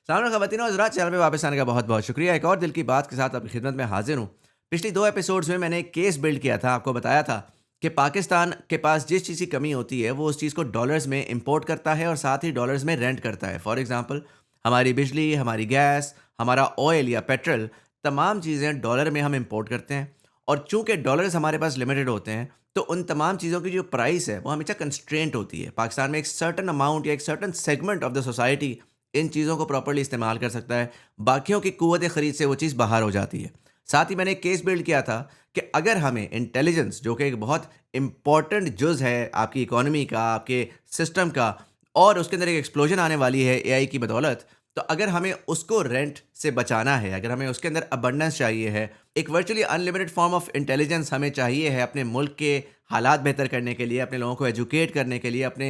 सामने ख़वातीन और हज़रात, चैनल पे वापस आने का बहुत बहुत शुक्रिया। एक और दिल की बात के साथ आपकी खिदमत में हाजिर हूँ। पिछली 2 एपिसोड्स में मैंने एक केस बिल्ड किया था, आपको बताया था कि पाकिस्तान के पास जिस चीज़ की कमी होती है वो उस चीज़ को डॉलर्स में इम्पोर्ट करता है और साथ ही डॉलर्स में रेंट करता है। फॉर एग्ज़ाम्पल, हमारी बिजली, हमारी गैस, हमारा ऑयल या पेट्रोल, तमाम चीज़ें डॉलर में हम इम्पोर्ट करते हैं। और चूँकि डॉलर्स हमारे पास लिमिटेड होते हैं, तो उन तमाम चीज़ों की जो प्राइस है वो हमेशा कंस्ट्रेंट होती है। पाकिस्तान में एक सर्टेन अमाउंट या एक certain segment of the society in चीज़ों को प्रॉपर्ली इस्तेमाल कर सकता है। बाकियों की कुव्वत ख़रीद से वो चीज़ बाहर हो जाती है। साथ ही मैंने एक केस बिल्ड किया था कि अगर हमें इंटेलिजेंस, जो कि एक बहुत इम्पोर्टेंट जुज़ है आपकी इकोनॉमी का, आपके सिस्टम का, और उसके अंदर एक एक्सप्लोजन आने वाली है एआई की बदौलत, तो अगर हमें उसको रेंट से बचाना है, अगर हमें उसके अंदर अबंडेंस चाहिए है, एक virtually unlimited form of intelligence हमें चाहिए है अपने मुल्क के हालात बेहतर करने के लिए, अपने लोगों को एजुकेट करने के लिए, अपने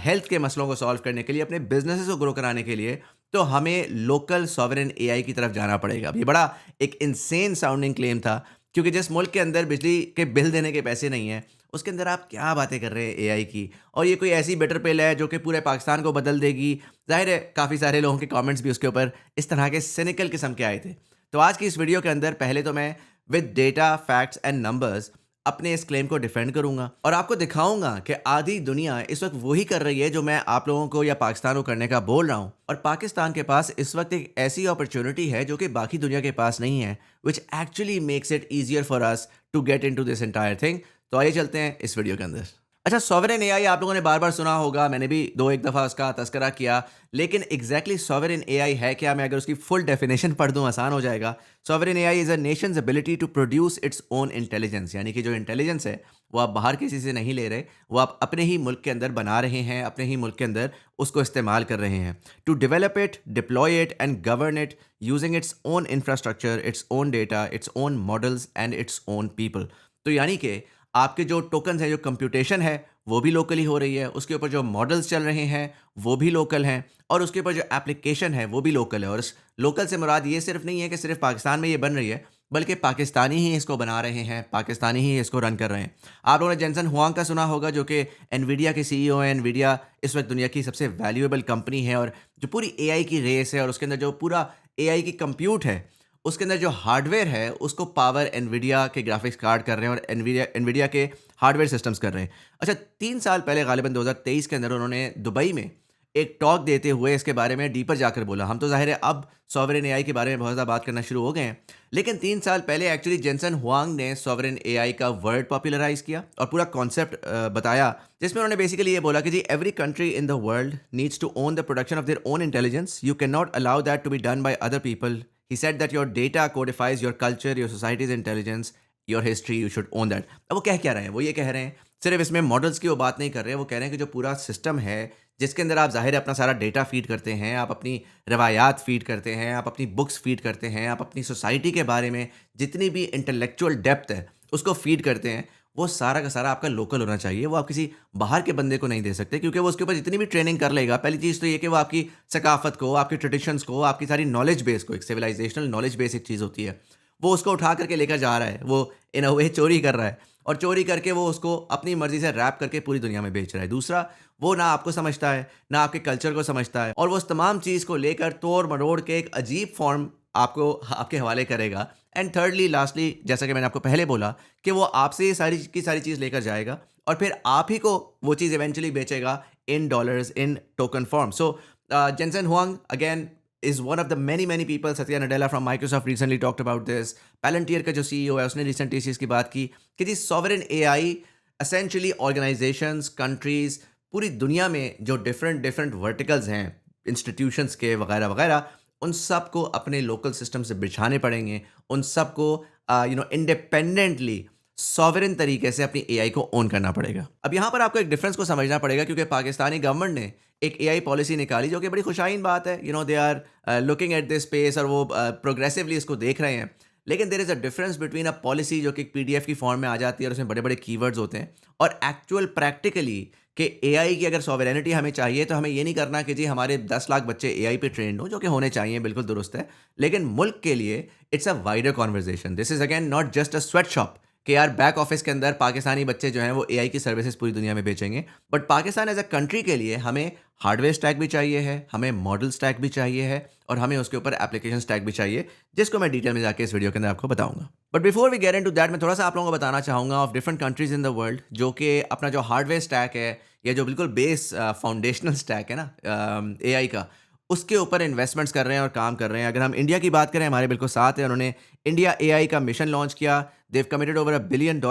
हेल्थ के मसलों को सॉल्व करने के लिए, अपने बिजनेसेस को ग्रो कराने के लिए, तो हमें लोकल सॉवरेन एआई की तरफ जाना पड़ेगा। अब ये बड़ा एक इनसेन साउंडिंग क्लेम था, क्योंकि जिस मुल्क के अंदर बिजली के बिल देने के पैसे नहीं हैं, उसके अंदर आप क्या बातें कर रहे हैं एआई की? और ये कोई ऐसी बेटर पिल है जो कि पूरे पाकिस्तान को बदल देगी? ज़ाहिर है काफ़ी सारे लोगों के कमेंट्स भी उसके ऊपर इस तरह के सिनिकल किस्म के आए थे। तो आज की इस वीडियो के अंदर पहले तो मैं with data, facts and numbers अपने इस क्लेम को डिफेंड करूंगा और आपको दिखाऊंगा कि आधी दुनिया इस वक्त वही कर रही है जो मैं आप लोगों को या पाकिस्तान को करने का बोल रहा हूं, और पाकिस्तान के पास इस वक्त एक ऐसी अपॉर्चुनिटी है जो कि बाकी दुनिया के पास नहीं है, which actually makes it easier for us to get into this entire thing. तो आइए चलते हैं इस वीडियो के अंदर। अच्छा, सॉवरेन एआई आप लोगों ने बार बार सुना होगा, मैंने भी दो एक दफ़ा उसका तस्करा किया, लेकिन एग्जैक्टली सॉवरेन एआई है क्या? मैं अगर उसकी फुल डेफिनेशन पढ़ दूं आसान हो जाएगा। Sovereign AI is a nation's ability to produce its own intelligence, यानी कि जो इंटेलिजेंस है वो आप बाहर किसी से नहीं ले रहे, वो आप अपने ही मुल्क के अंदर बना रहे हैं, अपने ही मुल्क के अंदर उसको इस्तेमाल कर रहे हैं। To develop it, deploy it and govern it using its own infrastructure, its own data, its own models and its own people. तो यानी कि आपके जो टोकन्स हैं, जो कंप्यूटेशन है वो भी लोकली हो रही है, उसके ऊपर जो मॉडल्स चल रहे हैं वो भी लोकल हैं, और उसके ऊपर जो एप्लीकेशन है वो भी लोकल है। और इस लोकल से मुराद ये सिर्फ नहीं है कि सिर्फ पाकिस्तान में ये बन रही है, बल्कि पाकिस्तानी ही इसको बना रहे हैं, पाकिस्तानी ही इसको रन कर रहे हैं। आप लोगों ने जेंसन हुआंग का सुना होगा, जो कि एनवीडिया के सीईओ हैं। एनवीडिया इस वक्त दुनिया की सबसे वैल्यूएबल कंपनी है, और जो पूरी एआई की रेस है और उसके अंदर जो पूरा एआई की कंप्यूट है, उसके अंदर जो हार्डवेयर है उसको पावर एनवीडिया के ग्राफिक्स कार्ड कर रहे हैं, और एनवीडिया एनवीडिया के हार्डवेयर सिस्टम्स कर रहे हैं। अच्छा, 3 साल पहले गालिबन 2023 के अंदर उन्होंने दुबई में एक टॉक देते हुए इसके बारे में डीपर जाकर बोला। हम तो ज़ाहिर है अब सॉवरेन एआई के बारे में बहुत ज़्यादा बात करना शुरू हो गए हैं, लेकिन 3 साल पहले एक्चुअली जेंसन हुआंग ने सॉवरेन एआई का वर्ड पॉपुलराइज किया और पूरा कॉन्सेप्ट बताया, जिसमें उन्होंने बेसिकली ये बोला कि जी every country in the world needs to own the production of their own intelligence. You can not allow that to be done by other people. He said that your data codifies your culture, your society's intelligence, your history, you should own that. अब वो कह क्या रहे हैं? वो ये कह रहे हैं, सिर्फ इसमें मॉडल्स की वो बात नहीं कर रहे हैं, वो कह रहे हैं कि जो पूरा सिस्टम है, जिसके अंदर आप ज़ाहिर है अपना सारा डेटा फीड करते हैं, आप अपनी रवायात फीड करते हैं, आप अपनी बुक्स फीड करते हैं, आप अपनी सोसाइटी के बारे में जितनी भी इंटेलेक्चुअल डेप्थ है उसको फीड करते हैं, वो सारा का सारा आपका लोकल होना चाहिए। वो आप किसी बाहर के बंदे को नहीं दे सकते, क्योंकि वो उसके ऊपर जितनी भी ट्रेनिंग कर लेगा, पहली चीज़ तो ये कि वो आपकी सकाफ़त को, आपकी ट्रेडिशंस को, आपकी सारी नॉलेज बेस को, एक सिविलाइजेशनल नॉलेज बेस एक चीज़ होती है, वो उसको उठा करके लेकर जा रहा है, वो इन अ वे चोरी कर रहा है, और चोरी करके वो उसको अपनी मर्ज़ी से रैप करके पूरी दुनिया में बेच रहा है। दूसरा, वो ना आपको समझता है, ना आपके कल्चर को समझता है, और वो उस तमाम चीज़ को लेकर तोड़-मरोड़ के एक अजीब फ़ॉर्म आपको आपके हवाले करेगा। एंड थर्डली, लास्टली, जैसा कि मैंने आपको पहले बोला कि वो आपसे ये सारी की सारी चीज़ लेकर जाएगा और फिर आप ही को वो चीज़ इवेंचुअली बेचेगा in dollars, in token form. So Jensen Huang again is one of the many people. Satya Nadella from Microsoft recently talked about this. Palantir का जो सीईओ है उसने रिसेंटली इस चीज़ की बात की कि जी sovereign AI essentially organisations, countries, पूरी दुनिया में जो डिफरेंट डिफरेंट वर्टिकल्स हैं इंस्टीट्यूशंस के वगैरह वगैरह, उन सब को अपने लोकल सिस्टम से बिछाने पड़ेंगे। उन सब को इंडिपेंडेंटली सॉवरेन तरीके से अपनी एआई को ओन करना पड़ेगा। अब यहाँ पर आपको एक डिफरेंस को समझना पड़ेगा, क्योंकि पाकिस्तानी गवर्नमेंट ने एक एआई पॉलिसी निकाली जो कि बड़ी खुशाइन बात है। They are looking at this space, और वो प्रोग्रेसिवली इसको देख रहे हैं। लेकिन there is a difference between a policy जो कि एक पीडीएफ की फॉर्म में आ जाती है और उसमें बड़े बड़े कीवर्ड्स होते हैं, और एक्चुअल प्रैक्टिकली कि एआई की अगर सॉवरेनिटी हमें चाहिए, तो हमें ये नहीं करना कि जी हमारे 10 लाख बच्चे एआई पे ट्रेंड हो, जो कि होने चाहिए, बिल्कुल दुरुस्त है। लेकिन मुल्क के लिए it's a wider conversation. This is again not just a sweat shop. कि यार बैक ऑफिस के अंदर पाकिस्तानी बच्चे जो हैं वो एआई की सर्विसेज पूरी दुनिया में बेचेंगे। But Pakistan as a country के लिए हमें हार्डवेयर स्टैक भी चाहिए है, हमें मॉडल स्टैक भी चाहिए है और हमें उसके ऊपर एप्लीकेशन स्टैक भी चाहिए, जिसको मैं डिटेल में जाके इस वीडियो के अंदर आपको बताऊंगा। But before we get into that, मैं थोड़ा सा आप लोगों को बताना चाहूँगा of different countries in the world जो कि अपना जो हार्डवेयर स्टैक है या जो बिल्कुल बेस फाउंडेशनल स्टैक है ना एआई का, उसके ऊपर इन्वेस्टमेंट्स कर रहे हैं और काम कर रहे हैं। अगर हम इंडिया की बात करें, हमारे बिल्कुल साथ है, उन्होंने इंडिया एआई का मिशन लॉन्च किया। देव कमिटेड ओवर $1 बिलियन,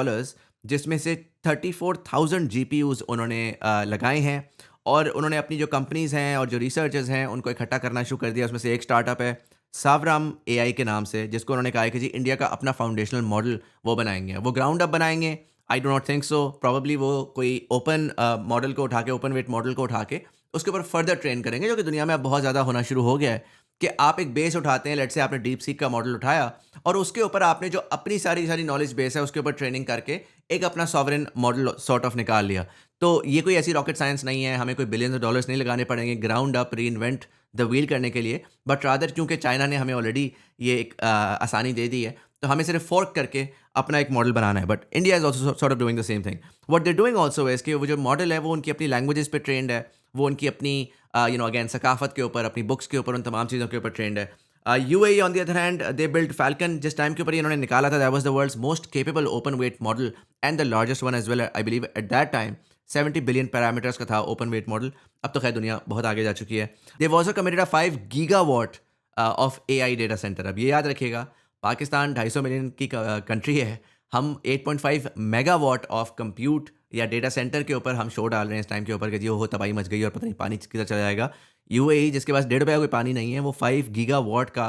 जिसमें से 34,000 जीपीयूज उन्होंने लगाए हैं और उन्होंने अपनी जो कंपनीज हैं और जो रिसर्चर्स हैं उनको इकट्ठा करना शुरू कर दिया। उसमें से एक स्टार्टअप है सावराम एआई के नाम से, जिसको उन्होंने कहा है कि जी इंडिया का अपना फाउंडेशनल मॉडल वो बनाएंगे, वो ग्राउंड अप बनाएंगे। I do not think so, probably वो कोई ओपन मॉडल को उठा के, ओपन वेट मॉडल को उठा के उसके ऊपर फर्दर ट्रेन करेंगे, जो कि दुनिया में अब बहुत ज़्यादा होना शुरू हो गया है कि आप एक बेस उठाते हैं। लेट्स से आपने डीप सीक का मॉडल उठाया और उसके ऊपर आपने जो अपनी सारी सारी नॉलेज बेस है उसके ऊपर ट्रेनिंग करके एक अपना सॉवरेन मॉडल सॉर्ट ऑफ निकाल लिया। तो ये कोई ऐसी रॉकेट साइंस नहीं है, हमें कोई बिलियंस ऑफ डॉलर्स नहीं लगाने पड़ेंगे ग्राउंड अप री इन्वेंट द व्हील करने के लिए। बट रादर क्योंकि चाइना ने हमें ऑलरेडी ये एक आसानी दे दी है, तो हमें सिर्फ फोर्क करके अपना एक मॉडल बनाना है। But India is also sort of doing the same thing. What they doing also is कि वो जो मॉडल है वो उनकी अपनी लैंग्वेजेस पे ट्रेंड है, वो उनकी अपनी अगेन सकाफत के ऊपर, अपनी बुक्स के ऊपर, उन तमाम चीज़ों के ऊपर ट्रेंड है। UAE on the other hand, they build Falcon, जिस टाइम के ऊपर इन्होंने निकाला था, that was the world's most capable open weight model and the largest one as well. I believe at that time 70 billion parameters का था open weight model. अब तो खैर दुनिया बहुत आगे जा चुकी है। They've also committed a 5 gigawatt of AI data centre. अब ये याद रखिएगा, पाकिस्तान 250 मिलियन की कंट्री है, हम 8.5 मेगावाट ऑफ कंप्यूट या डेटा सेंटर के ऊपर हम शो डाल रहे हैं इस टाइम के ऊपर कि जी हो तबाही मच गई और पता नहीं पानी किधर चला जाएगा। यूएई जिसके पास 1.5 रुपये का कोई पानी नहीं है, वो 5 गीगावाट का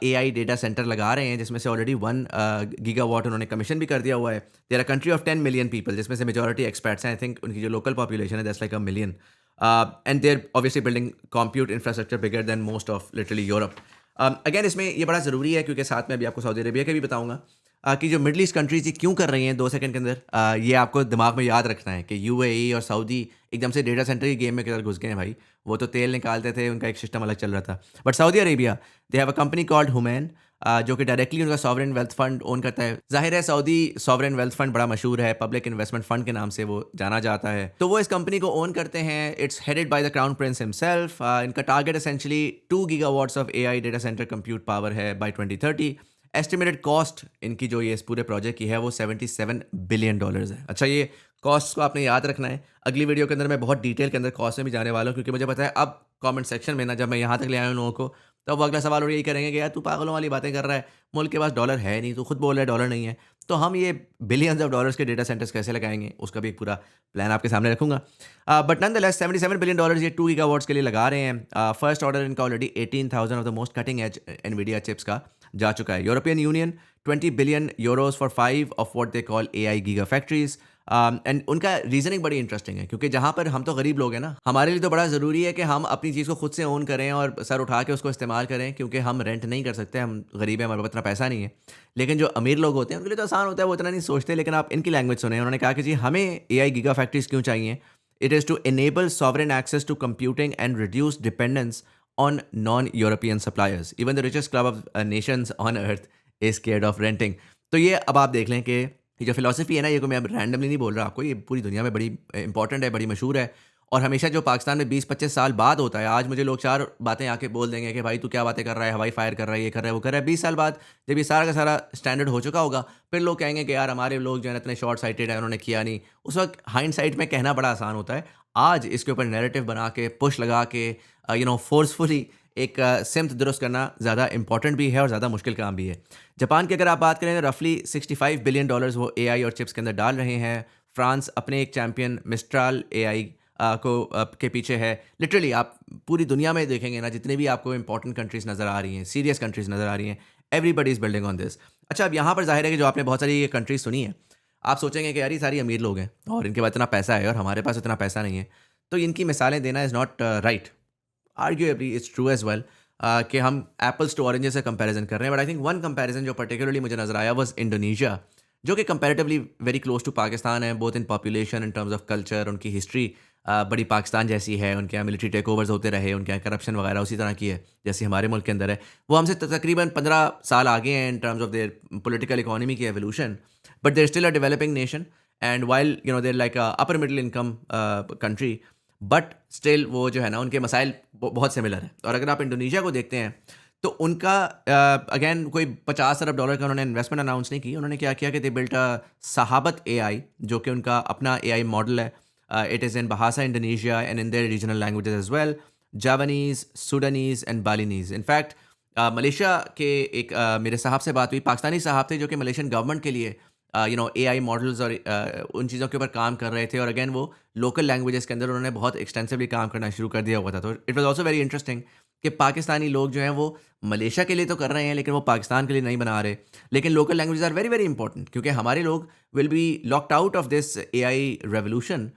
एआई डेटा सेंटर लगा रहे हैं, जिसमें से ऑलरेडी 1 गीगावाट उन्होंने कमीशन भी कर दिया हुआ है। There a country of 10 million people, जिसमें से मेजॉरिटी एक्सपर्ट्स हैं। आई थिंक उनकी जो लोकल पॉपुलेशन है that's like 1 million, and they're obviously building compute infrastructure bigger than most of literally Europe. Again इसमें ये बड़ा ज़रूरी है क्योंकि साथ में अभी आपको सऊदी अरेबिया के भी बताऊंगा कि जो मिडल ईस्ट कंट्रीज ये क्यों कर रही हैं 2 सेकंड के अंदर। ये आपको दिमाग में याद रखना है कि यूएई और सऊदी एकदम से डेटा सेंटर की गेम में किधर घुस गए हैं भाई। वो तो तेल निकालते थे, उनका एक सिस्टम अलग चल रहा था। But Saudi Arabia, they have a company called human, जो कि डायरेक्टली उनका सॉवरेन वेल्थ फंड ओन करता है। जाहिर है सऊदी सॉवरेन वेल्थ फंड बड़ा मशहूर है, पब्लिक इन्वेस्टमेंट फंड के नाम से वो जाना जाता है। तो वो इस कंपनी को ओन करते हैं। It's headed by the crown prince himself. इनका target essentially 2 gigawatts of AI data centre compute power है बाय 2030। एस्टिमेटेड कॉस्ट इनकी जो ये इस पूरे प्रोजेक्ट की है वो $77 बिलियन है। अच्छा, ये कॉस्ट को आपने याद रखना है। अगली वीडियो के अंदर मैं बहुत डिटेल के अंदर कॉस्ट में भी जाने वाला हूँ, क्योंकि मुझे पता है अब कमेंट सेक्शन में ना, जब मैं यहाँ तक ले आया हूँ लोगों को, तब वो अगला सवाल और यही करेंगे कि यार तू पागलों वाली बातें कर रहा है, मुल्क के पास डॉलर है नहीं, तू खुद बोल रहा है डॉलर नहीं है, तो हम ये बिलियंस ऑफ डॉलर्स के डेटा सेंटर्स कैसे लगाएंगे, उसका भी एक पूरा प्लान आपके सामने रखूंगा। But nonetheless $77 billion ये 2 गीगावाट्स के लिए लगा रहे हैं। फर्स्ट ऑर्डर इनका already 18,000 of the most cutting edge Nvidia chips का जा चुका है। European Union 20 billion euros for 5 of what they call AI giga factories. And उनका रीजनिंग बड़ी इंटरेस्टिंग है, क्योंकि जहाँ पर हम तो गरीब लोग हैं ना, हमारे लिए तो बड़ा ज़रूरी है कि हम अपनी चीज़ को खुद से ओन करें और सर उठा के उसको इस्तेमाल करें, क्योंकि हम रेंट नहीं कर सकते, हम गरीब हैं, हमारे पास इतना पैसा नहीं है। लेकिन जो अमीर लोग होते हैं उनके लिए तो आसान होता है, वो इतना नहीं सोचते। लेकिन आप इनकी लैंग्वेज सुने, उन्होंने कहा कि जी हमें एआई गीगा फैक्ट्रीज क्यों चाहिए। It is to enable sovereign access to computing and reduce dependence on non European suppliers. Even the richest club of nations on earth is scared of renting. तो ये अब आप देख लें कि ये जो फिलॉसफी है ना, ये को मैं अब रैंडमली नहीं बोल रहा आपको, ये पूरी दुनिया में बड़ी इंपॉर्टेंट है, बड़ी मशहूर है। और हमेशा जो पाकिस्तान में 20-25 साल बाद होता है, आज मुझे लोग 4 बातें आके बोल देंगे कि भाई तू क्या बातें कर रहा है, हवाई फायर कर रहा है, ये कर रहा है, वो कर रहा है। 20 साल बाद जब ये सारा का सारा स्टैंडर्ड हो चुका होगा, फिर लोग कहेंगे कि यार हमारे लोग जो है इतने शॉर्ट साइटेड है, उन्होंने किया नहीं। उस वक्त हाइंड साइड में कहना बड़ा आसान होता है। आज इसके ऊपर नैरेटिव बना के, पुश लगा के, फोर्सफुली एक सिमत दुरुस्त करना ज़्यादा इंपॉर्टेंट भी है और ज़्यादा मुश्किल काम भी है। जापान की अगर आप बात करें तो रफली $65 बिलियन वो एआई और चिप्स के अंदर डाल रहे हैं। फ्रांस अपने एक चैम्पियन मिस्ट्राल एआई के पीछे है। लिटरली आप पूरी दुनिया में देखेंगे ना, जितने भी आपको इंपॉर्टेंट कंट्रीज नज़र आ रही हैं, सीरियस कंट्रीज नज़र आ रही हैं, everybody is building on this. अच्छा, अब यहाँ पर जाहिर है कि जो आपने बहुत सारी ये कंट्रीज सुनी है, आप सोचेंगे कि यार ये सारी अमीर लोग हैं और इनके पास इतना पैसा है और हमारे पास इतना पैसा नहीं है, तो इनकी मिसालें देना is not right. Arguably it's true as well कि हम एप्पल्स टू ऑरेंजेस से कंपैरिजन कर रहे हैं। But I think one comparison जो पर्टिकुलरली मुझे नज़र आया वाज इंडोनेशिया, जो कि comparatively very close to Pakistan है, both in population, in terms of culture, उनकी हिस्ट्री बड़ी पाकिस्तान जैसी है, उनके यहाँ मिलिट्री टेक ओवर्स होते रहे, उनके यहाँ करप्शन वगैरह उसी तरह की है जैसी हमारे मुल्क के अंदर है। वो हमसे तकरीबन 15 साल आगे हैं in terms of their political economy की evolution, but they're still a developing nation and while they're like upper middle income country, but still वो जो है ना उनके मसाइल बहुत सिमिलर है। और अगर आप इंडोनेशिया को देखते हैं तो उनका अगेन कोई 50 अरब डॉलर का उन्होंने इन्वेस्टमेंट अनाउंस नहीं की। उन्होंने क्या किया कि दे बिल्ट सहाबत एआई, जो कि उनका अपना एआई मॉडल है। It is in Bahasa Indonesia and in their regional languages as well, Javanese, Sudanese and Balinese. In fact Malaysia के एक मेरे साहब से बात हुई, पाकिस्तानी साहब थे जो कि मलेशियन गवर्नमेंट के लिए एआई मॉडल्स और उन चीज़ों के ऊपर काम कर रहे थे, और अगेन वो लोकल लैंग्वेजेस के अंदर उन्होंने बहुत एक्सटेंसिवली काम करना शुरू कर दिया हुआ था। तो it was also very interesting कि पाकिस्तानी लोग जो हैं वो मलेशिया के लिए तो कर रहे हैं लेकिन वो पाकिस्तान के लिए नहीं बना रहे। लेकिन local languages are very very important, क्योंकि हमारे लोग will be locked out of this AI revolution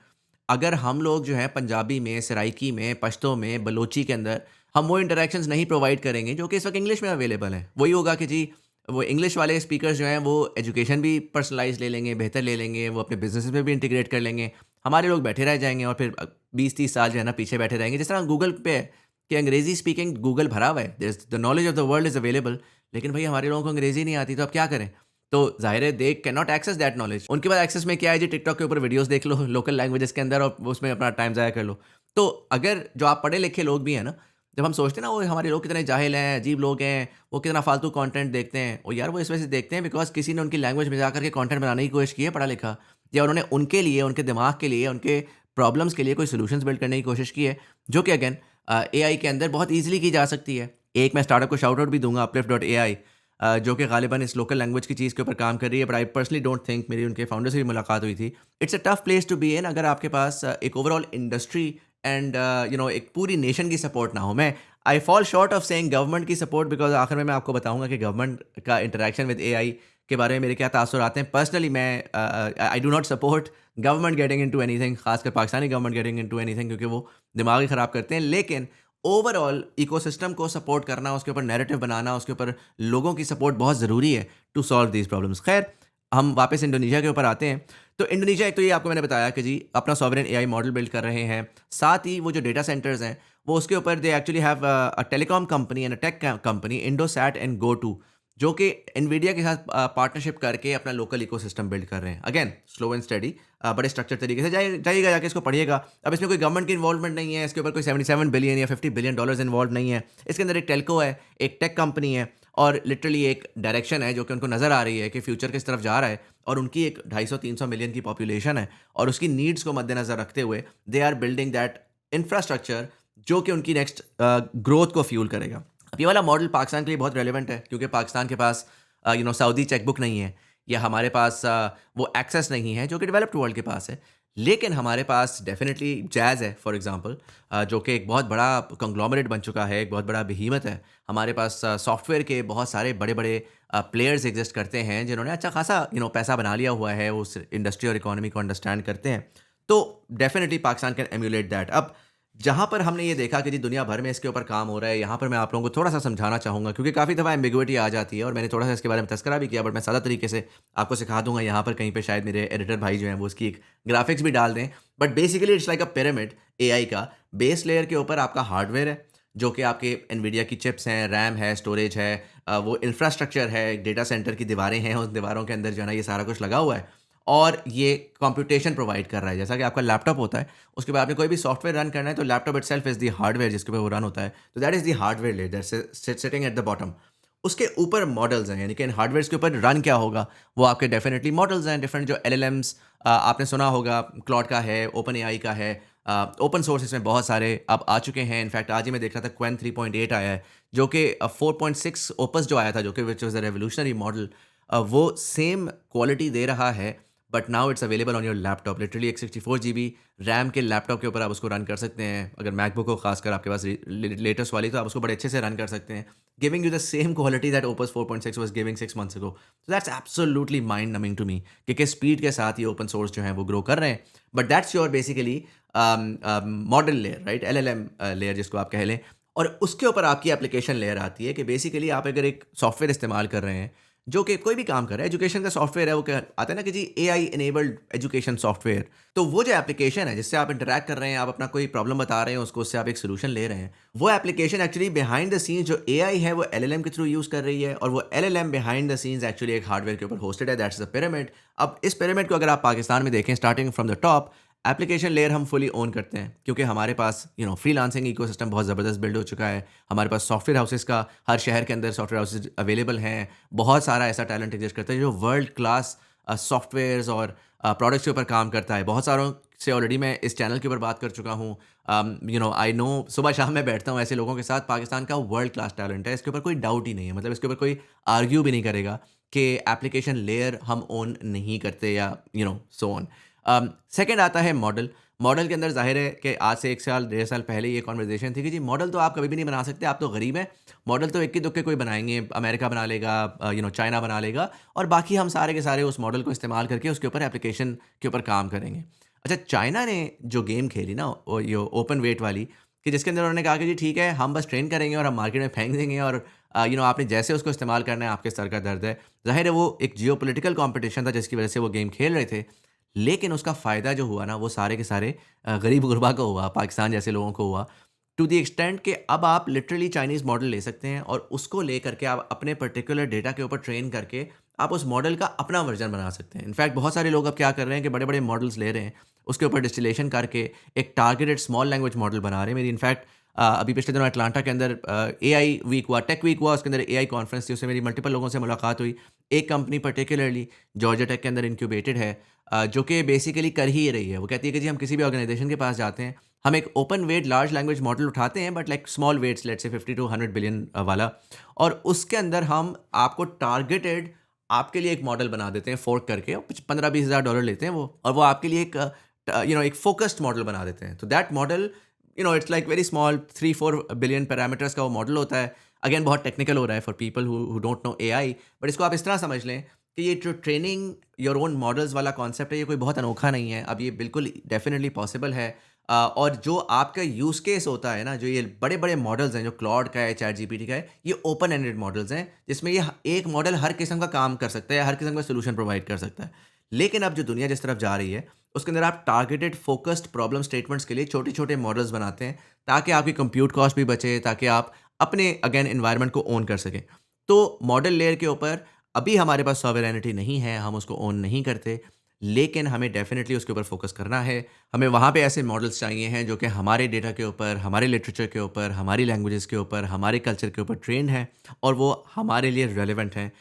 अगर हम लोग जो है पंजाबी में, सराइकी में, पश्तो में, बलोची के अंदर हम वो इंटरेक्शंस नहीं प्रोवाइड करेंगे जो कि इस वक्त इंग्लिश में अवेलेबल हैं। वही होगा कि जी वो इंग्लिश वाले स्पीकर्स जो हैं वो एजुकेशन भी पर्सनलाइज ले लेंगे, बेहतर ले लेंगे, वो अपने बिजनेस में भी इंटीग्रेट कर लेंगे। हमारे लोग बैठे रह जाएंगे और फिर 20-30 साल जो है ना पीछे बैठे रहेंगे। जिस तरह गूगल पे है कि अंग्रेजी स्पीकिंग गूगल भरा हुआ है, the knowledge of the world is available, लेकिन भाई हमारे लोगों को अंग्रेजी नहीं आती, तो अब क्या करें? तो ज़ाहिर है they can not access that knowledge. उनके पास एक्सेस में क्या है जी, टिकटॉक के ऊपर वीडियोस देख लो लोकल लैंग्वेजेस के अंदर और उसमें अपना टाइम ज़ाया कर लो। तो अगर जो आप पढ़े लिखे लोग भी हैं ना, जब हम सोचते हैं ना वो हमारे लोग कितने जाहिल हैं, अजीब लोग हैं, वो कितना फालतू कंटेंट देखते हैं, और यार वो इस वजह से देखते हैं बिकॉज किसी ने उनकी लैंग्वेज में जाकर के कंटेंट बनाने की कोशिश की है पढ़ा लिखा, या उन्होंने उनके लिए, उनके दिमाग के लिए, उनके प्रॉब्लम्स के लिए कोई सोल्यूशंस बिल्ड करने की कोशिश की है, जो कि अगेन एआई के अंदर बहुत ईजिली की जा सकती है। एक मैं स्टार्टअप को शाउट आउट भी दूंगा, uplift.ai, जो कि गालिबन इस लोकल लैंग्वेज की चीज़ के ऊपर काम कर रही है, but I personally don't think, मेरी उनके फाउंडर से भी मुलाकात हुई थी, it's a tough place to be in अगर आपके पास एक ओवरऑल इंडस्ट्री एंड एक पूरी नेशन की सपोर्ट ना हो। मैं I fall short of saying government की सपोर्ट, बिकॉज आखिर में मैं आपको बताऊंगा कि गवर्नमेंट का इंटरेक्शन विद एआई के बारे में मेरे क्या तासुर आते हैं। पर्सनली मैं I do not support government getting into anything, खासकर Pakistani government getting into anything, क्योंकि वो दिमाग ही ख़राब करते हैं। लेकिन ओवरऑल इकोसिस्टम को सपोर्ट करना, उसके ऊपर नैरेटिव बनाना, उसके ऊपर लोगों की सपोर्ट बहुत ज़रूरी है टू सॉल्व दीज प्रॉब्लम्स। खैर, हम वापस इंडोनेशिया के ऊपर आते हैं। तो इंडोनेशिया, एक तो ये आपको मैंने बताया कि जी अपना सॉवरेन एआई मॉडल बिल्ड कर रहे हैं, साथ ही वो जो डेटा सेंटर्स हैं वो उसके ऊपर they actually have a telecom company and a tech company, Indosat and गो2, जो कि एनवीडिया के साथ पार्टनरशिप करके अपना लोकल इकोसिस्टम बिल्ड कर रहे हैं। अगेन स्लो एंड स्टडी, बड़े स्ट्रक्चर तरीके से जाइएगा जाके इसको पढ़िएगा। अब इसमें कोई गवर्नमेंट की इन्वॉल्वमेंट नहीं है, इसके ऊपर कोई 77 बिलियन या 50 बिलियन डॉलर्स इन्वॉल्व नहीं है। इसके अंदर एक टेलको है, एक टेक कंपनी है, और लिटरली एक डायरेक्शन है जो कि उनको नज़र आ रही है कि फ्यूचर किस तरफ जा रहा है, और उनकी एक 250-300 मिलियन की पॉपुलेशन है, और उसकी नीड्स को मद्देनज़र रखते हुए they are building that infrastructure जो कि उनकी नेक्स्ट ग्रोथ को फ्यूल करेगा। अब ये वाला मॉडल पाकिस्तान के लिए बहुत रेलिवेंट है, क्योंकि पाकिस्तान के पास सऊदी चेकबुक नहीं है, या हमारे पास वो एक्सेस नहीं है जो कि डेवलप्ड वर्ल्ड के पास है। लेकिन हमारे पास डेफिनेटली जैज़ है फॉर एग्जांपल, जो कि एक बहुत बड़ा कंग्लोमरेट बन चुका है, एक बहुत बड़ा बेहीमत है। हमारे पास सॉफ्टवेयर के बहुत सारे बड़े बड़े प्लेयर्स एग्जिस्ट करते हैं जिन्होंने अच्छा खासा पैसा बना लिया हुआ है, उस इंडस्ट्री और इकोनॉमी को अंडरस्टैंड करते हैं। तो definitely Pakistan can emulate that. अब जहाँ पर हमने ये देखा कि जी दुनिया भर में इसके ऊपर काम हो रहा है, यहाँ पर मैं आप लोगों को थोड़ा-सा समझाना चाहूँगा, क्योंकि काफ़ी दफ़ा एम्बिग्युइटी आ जाती है, और मैंने थोड़ा-सा इसके बारे में तज़किरा भी किया, बट मैं सादा तरीके से आपको सिखा दूँगा। यहाँ पर कहीं पे शायद मेरे एडिटर भाई जो हैं वो उसकी एक ग्राफ़िक्स भी डाल दें। But basically it's like a pyramid AI का। बेस लेयर के ऊपर आपका हार्डवेयर है, जो कि आपके एनवीडिया की चिप्स हैं, रैम है, स्टोरेज है, वो इंफ्रास्ट्रक्चर है, डेटा सेंटर की दीवारें हैं, उस दीवारों के अंदर जो है ना ये सारा कुछ लगा हुआ है, और ये कंप्यूटेशन प्रोवाइड कर रहा है। जैसा कि आपका लैपटॉप होता है, उसके बाद आपने कोई भी सॉफ्टवेयर रन करना है तो laptop itself is the hardware जिसके ऊपर वो रन होता है। तो that is the hardware layer that's sitting at the bottom. उसके ऊपर मॉडल्स हैं, यानी कि इन हार्डवेयर्स के ऊपर रन क्या होगा, वो आपके डेफिनेटली मॉडल्स हैं, डिफरेंट जो एलएलएम्स आपने सुना होगा, क्लॉड का है, ओपन एआई का है, ओपन सोर्स इसमें बहुत सारे अब आ चुके हैं। इनफैक्ट आज ही मैं देख रहा था क्वेन 3.8 आया है, जो कि 4.6 ओपस जो आया था, जो कि विच वाज़ अ रेवोल्यूशनरी मॉडल, वो सेम क्वालिटी दे रहा है, but now it's available on your laptop. Literally एक 64 जीबी रैम के लैपटॉप के ऊपर आप उसको रन कर सकते हैं। अगर मैकबुक हो खासकर आपके पास लेटेस्ट वाली, तो आप उसको बड़े अच्छे से रन कर सकते हैं, giving you the same quality that Opus 4.6 was giving 6 months ago. So that's absolutely mind numbing to me कि किस स्पीड के साथ ये ओपन सोर्स जो है वो ग्रो कर रहे हैं। But that's your basically model layer, right, LLM layer जिसको आप कह लें। और उसके ऊपर आपकी एप्लीकेशन लेयर आती है कि बेसिकली आप अगर एक सॉफ्टवेयर इस्तेमाल कर रहे हैं जो कि कोई भी काम कर रहा है, एजुकेशन का सॉफ्टवेयर है, वो क्या आता है ना कि जी एआई इनेबल्ड एजुकेशन सॉफ्टवेयर। तो वो जो एप्लीकेशन है जिससे आप इंटरैक्ट कर रहे हैं, आप अपना कोई प्रॉब्लम बता रहे हैं उसको, उससे आप एक सोल्यूशन ले रहे हैं, वो application actually behind the scenes जो एआई है वो एलएलएम के थ्रू यूज़ कर रही है, और वो LLM behind the scenes actually एक हार्डवेयर के ऊपर होस्टेड है, दैट्स द पिरामिड। अब इस पिरामिड को अगर आप पाकिस्तान में देखें, starting from the top, application layer हम फुली ओन करते हैं, क्योंकि हमारे पास फ्रीलांसिंग इकोसिस्टम बहुत ज़बरदस्त बिल्ड हो चुका है। हमारे पास सॉफ्टवेयर हाउसेस का, हर शहर के अंदर सॉफ्टवेयर हाउसेस अवेलेबल हैं। बहुत सारा ऐसा टैलेंट एग्जिस्ट करता है जो वर्ल्ड क्लास सॉफ्टवेयर्स और प्रोडक्ट्स के ऊपर काम करता है। बहुत सारों से ऑलरेडी मैं इस चैनल के ऊपर बात कर चुका हूँ। आई नो, सुबह शाम मैं बैठता हूँ ऐसे लोगों के साथ। पाकिस्तान का वर्ल्ड क्लास टैलेंट है, इसके ऊपर कोई डाउट ही नहीं है। मतलब इसके ऊपर कोई आर्ग्यू भी नहीं करेगा कि एप्लीकेशन लेयर हम ओन नहीं करते, या सो ऑन। सेकंड आता है मॉडल। मॉडल के अंदर ज़ाहिर है कि आज से 1 साल, 1.5 साल पहले ये कन्वर्सेशन थी कि जी मॉडल तो आप कभी भी नहीं बना सकते, आप तो गरीब हैं। मॉडल तो इक्के-दुक्के कोई बनाएँगे, अमेरिका बना लेगा, चाइना बना लेगा, और बाकी हम सारे के सारे उस मॉडल को इस्तेमाल करके उसके ऊपर एप्लीकेशन के ऊपर काम करेंगे। अच्छा, चाइना ने जो गेम खेली ना, वो ये ओपन वेट वाली, कि जिसके अंदर उन्होंने कहा कि जी ठीक है, हम बस ट्रेन करेंगे और हम मार्केट में फेंक देंगे, और आपने जैसे उसको इस्तेमाल करना है, आपके सर का दर्द है। ज़ाहिर है वो एक जियोपॉलिटिकल कॉम्पिटिशन था जिसकी वजह से वो गेम खेल रहे थे। लेकिन उसका फ़ायदा जो हुआ ना, वो सारे के सारे गरीब-गुरबा को हुआ, पाकिस्तान जैसे लोगों को हुआ। टू द एक्सटेंट कि अब आप लिटरली चाइनीज़ मॉडल ले सकते हैं, और उसको ले करके आप अपने पर्टिकुलर डेटा के ऊपर ट्रेन करके आप उस मॉडल का अपना वर्ज़न बना सकते हैं। इनफैक्ट बहुत सारे लोग अब क्या कर रहे हैं कि बड़े-बड़े मॉडल्स ले रहे हैं, उसके ऊपर डिस्टिलेशन करके एक टारगेटेड स्मॉल लैंग्वेज मॉडल बना रहे हैं। मेरी इनफैक्ट अभी पिछले दिनों अटलांटा के अंदर एआई वीक हुआ, टेक वीक हुआ, उसके अंदर एआई कॉन्फ्रेंस थी, उसमें मेरी मल्टीपल लोगों से मुलाकात हुई। एक कंपनी पर्टिकुलरली जॉर्जिया टेक के अंदर इंक्यूबेटेड है, जो कि बेसिकली कर ही रही है। वो कहती है कि जी हम किसी भी ऑर्गेनाइजेशन के पास जाते हैं, हम एक open weight large language model उठाते हैं, but like small weights, let's say 50 to 100 billion वाला, और उसके अंदर हम आपको टारगेटेड आपके लिए एक मॉडल बना देते हैं फोर्क करके, 15-20 हज़ार डॉलर लेते हैं वो, और वो आपके लिए एक एक फोकस्ड मॉडल बना देते हैं। तो that model, it's like very small, 3-4 billion parameters का वो मॉडल होता है। अगेन बहुत टेक्निकल हो रहा है for people who don't know AI, but इसको आप इस तरह समझ लें कि ये जो ट्रेनिंग योर ओन मॉडल्स वाला कॉन्सेप्ट है, ये कोई बहुत अनोखा नहीं है। अब ये बिल्कुल डेफिनेटली पॉसिबल है। और जो आपका यूज़ केस होता है ना, जो ये बड़े-बड़े मॉडल्स हैं, जो क्लॉड का है, चैट जीपीटी का है, ये ओपन एंडेड मॉडल्स हैं, जिसमें ये एक मॉडल हर किस्म का काम कर सकता है, हर किस्म का सॉल्यूशन प्रोवाइड कर सकता है। लेकिन अब जो दुनिया जिस तरफ जा रही है, उसके अंदर आप टारगेटेड फोकस्ड प्रॉब्लम स्टेटमेंट्स के लिए छोटे-छोटे मॉडल्स बनाते हैं, ताकि आपकी कंप्यूट कॉस्ट भी बचे, ताकि आप अपने अगेन एनवायरनमेंट को ओन कर सकें। तो मॉडल लेयर के ऊपर अभी हमारे पास सॉवरेनिटी नहीं है, हम उसको ओन नहीं करते, लेकिन हमें डेफ़िनिटली उसके ऊपर फ़ोकस करना है। हमें वहाँ पे ऐसे मॉडल्स चाहिए हैं जो कि हमारे डेटा के ऊपर, हमारे लिटरेचर के ऊपर, हमारी लैंग्वेजेज़ के ऊपर, हमारे कल्चर के ऊपर ट्रेन्ड हैं, और वो हमारे लिए रेलेवेंट हैं,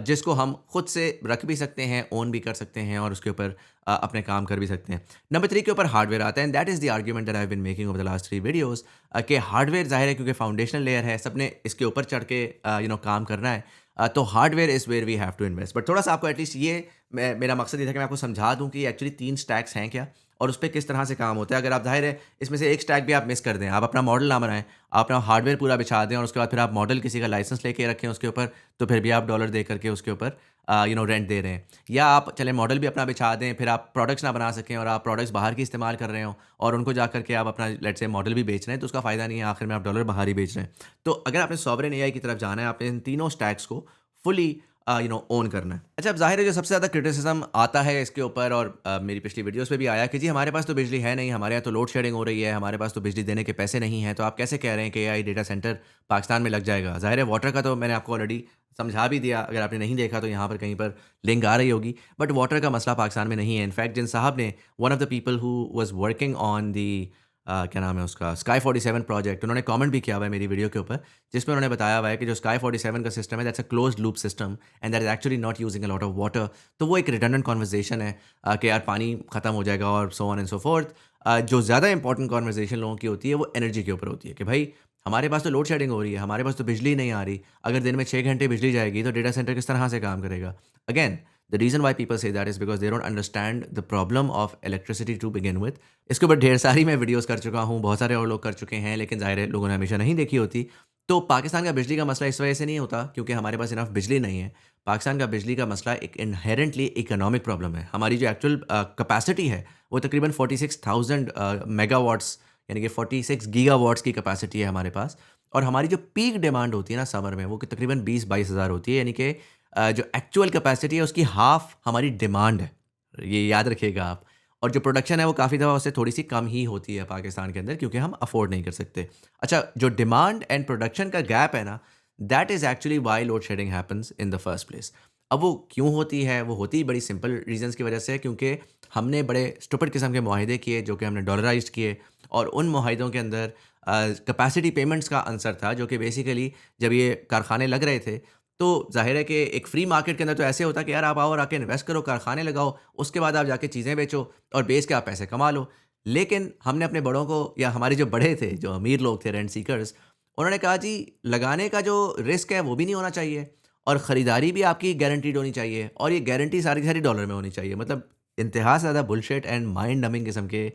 जिसको हम खुद से रख भी सकते हैं, ओन भी कर सकते हैं, और उसके ऊपर अपने काम कर भी सकते हैं। नंबर 3 के ऊपर हार्डवेयर आता है, and that is the argument that I have been making over the last 3 videos, कि हार्डवेयर ज़ाहिर है क्योंकि फाउंडेशनल लेयर है, सबने इसके ऊपर चढ़ के काम करना है। तो hardware is where we have to invest. But थोड़ा-सा आपको एटलीस्ट ये, मेरा मकसद ये था कि मैं आपको समझा दूँ कि एक्चुअली 3 स्टैक्स हैं क्या, और उस पे किस तरह से काम होता है। अगर आप ज़ाहिर है इसमें से एक स्टैक भी आप मिस कर दें, आप अपना मॉडल ना बनाएँ, आप अपना हार्डवेयर पूरा बिछा दें, और उसके बाद फिर आप मॉडल किसी का लाइसेंस लेके रखें उसके ऊपर, तो फिर भी आप डॉलर दे करके उसके ऊपर रेंट दे रहे हैं। या आप चलें मॉडल भी अपना बिछा दें, फिर आप प्रोडक्ट्स ना बना सकें, और आप प्रोडक्ट्स बाहर की इस्तेमाल कर रहे हों, और उनको जा करके आप अपना लेट्स से मॉडल भी बेच रहे हैं, तो उसका फ़ायदा नहीं है, आखिर में आप डॉलर बाहर ही बेच रहे हैं। तो अगर आपने सॉवरेन एआई की तरफ जाना है, आपने इन तीनों स्टैक्स को फुली ओन करना है। अच्छा, अब ज़ाहिर है जो सबसे ज़्यादा क्रिटिसिज्म आता है इसके ऊपर, और मेरी पिछली वीडियोज़ पे भी आया कि जी हमारे पास तो बिजली है नहीं, हमारे यहाँ तो लोड शेडिंग हो रही है, हमारे पास तो बिजली देने के पैसे नहीं हैं, तो आप कैसे कह रहे हैं कि एआई डेटा सेंटर पाकिस्तान में लग जाएगा? ज़ाहिर है वाटर का तो मैंने आपको ऑलरेडी समझा भी दिया, अगर आपने नहीं देखा तो यहाँ पर कहीं पर लिंक आ रही होगी। बट वाटर का मसला पाकिस्तान में नहीं है। इनफैक्ट जिन साहब ने, one of the people who was working on the क्या नाम है उसका, स्काई 47 प्रोजेक्ट, उन्होंने कमेंट भी किया हुआ है मेरी वीडियो के ऊपर, जिसमें उन्होंने बताया हुआ है कि जो स्काई 47 का सिस्टम है, that's a closed loop system, and that is actually not using a lot of water. तो वो एक रिडंडेंट कन्वर्सेशन है, कि यार पानी खत्म हो जाएगा, और so on and so fourth. जो ज़्यादा इंपॉर्टेंट कन्वर्सेशन लोगों की होती है, वो एनर्जी के ऊपर होती है, कि भाई हमारे पास तो लोड शेडिंग हो रही है, हमारे पास तो बिजली नहीं आ रही, अगर दिन में 6 घंटे बिजली जाएगी तो डेटा सेंटर किस तरह से काम करेगा। Again, the reason why people say that is because they don't understand the problem of electricity to begin with. इसके ऊपर ढेर सारी मैं वीडियोज़ कर चुका हूँ, बहुत सारे और लोग कर चुके हैं, लेकिन ज़ाहिर है लोगों ने हमेशा नहीं देखी होती। तो पाकिस्तान का बिजली का मसला इस वजह से नहीं होता क्योंकि हमारे पास इनफ बिजली नहीं है। पाकिस्तान का बिजली का मसला एक इनहेरेंटली इकोनॉमिक प्रॉब्लम है। हमारी जो एक्चुअल कैपेसिटी है, वो तकरीबन 46,000 मेगावाट्स, यानी कि 46 गीगावाट्स की कैपेसिटी है हमारे पास। और हमारी जो पीक डिमांड होती है ना समर में, वो कि तकरीबन 20-22 हज़ार होती है, यानी कि जो एक्चुअल कैपेसिटी है उसकी हाफ हमारी डिमांड है, ये याद रखिएगा आप। और जो प्रोडक्शन है वो काफ़ी दफ़ा उससे थोड़ी सी कम ही होती है पाकिस्तान के अंदर, क्योंकि हम अफोर्ड नहीं कर सकते। अच्छा, जो डिमांड एंड प्रोडक्शन का गैप है ना, that is actually why load shedding happens in the first place. अब वो क्यों होती है? वो होती बड़ी सिंपल रीजंस की वजह से, क्योंकि हमने बड़े स्टूपिड किस्म के मुआहिदे किए जो कि हमने डॉलराइज्ड किए, और उन मुआहिदों के अंदर कैपेसिटी पेमेंट्स का आंसर था, जो कि बेसिकली जब ये कारखाने लग रहे थे तो ज़ाहिर है कि एक फ्री मार्केट के अंदर तो ऐसे होता है कि यार आप आओ और आके इन्वेस्ट करो, कारखाने लगाओ, उसके बाद आप जाके चीज़ें बेचो और बेच के आप पैसे कमा लो। लेकिन हमने अपने बड़ों को, या हमारे जो बड़े थे, जो अमीर लोग थे, रेंट सीकर्स, उन्होंने कहा जी लगाने का जो रिस्क है वो भी नहीं होना चाहिए, और ख़रीदारी भी आपकी गारंटीड होनी चाहिए, और ये गारंटी सारी की सारी डॉलर में होनी चाहिए। मतलब इंतहा से ज़्यादा बुलशिट एंड माइंड नमिंग किस्म के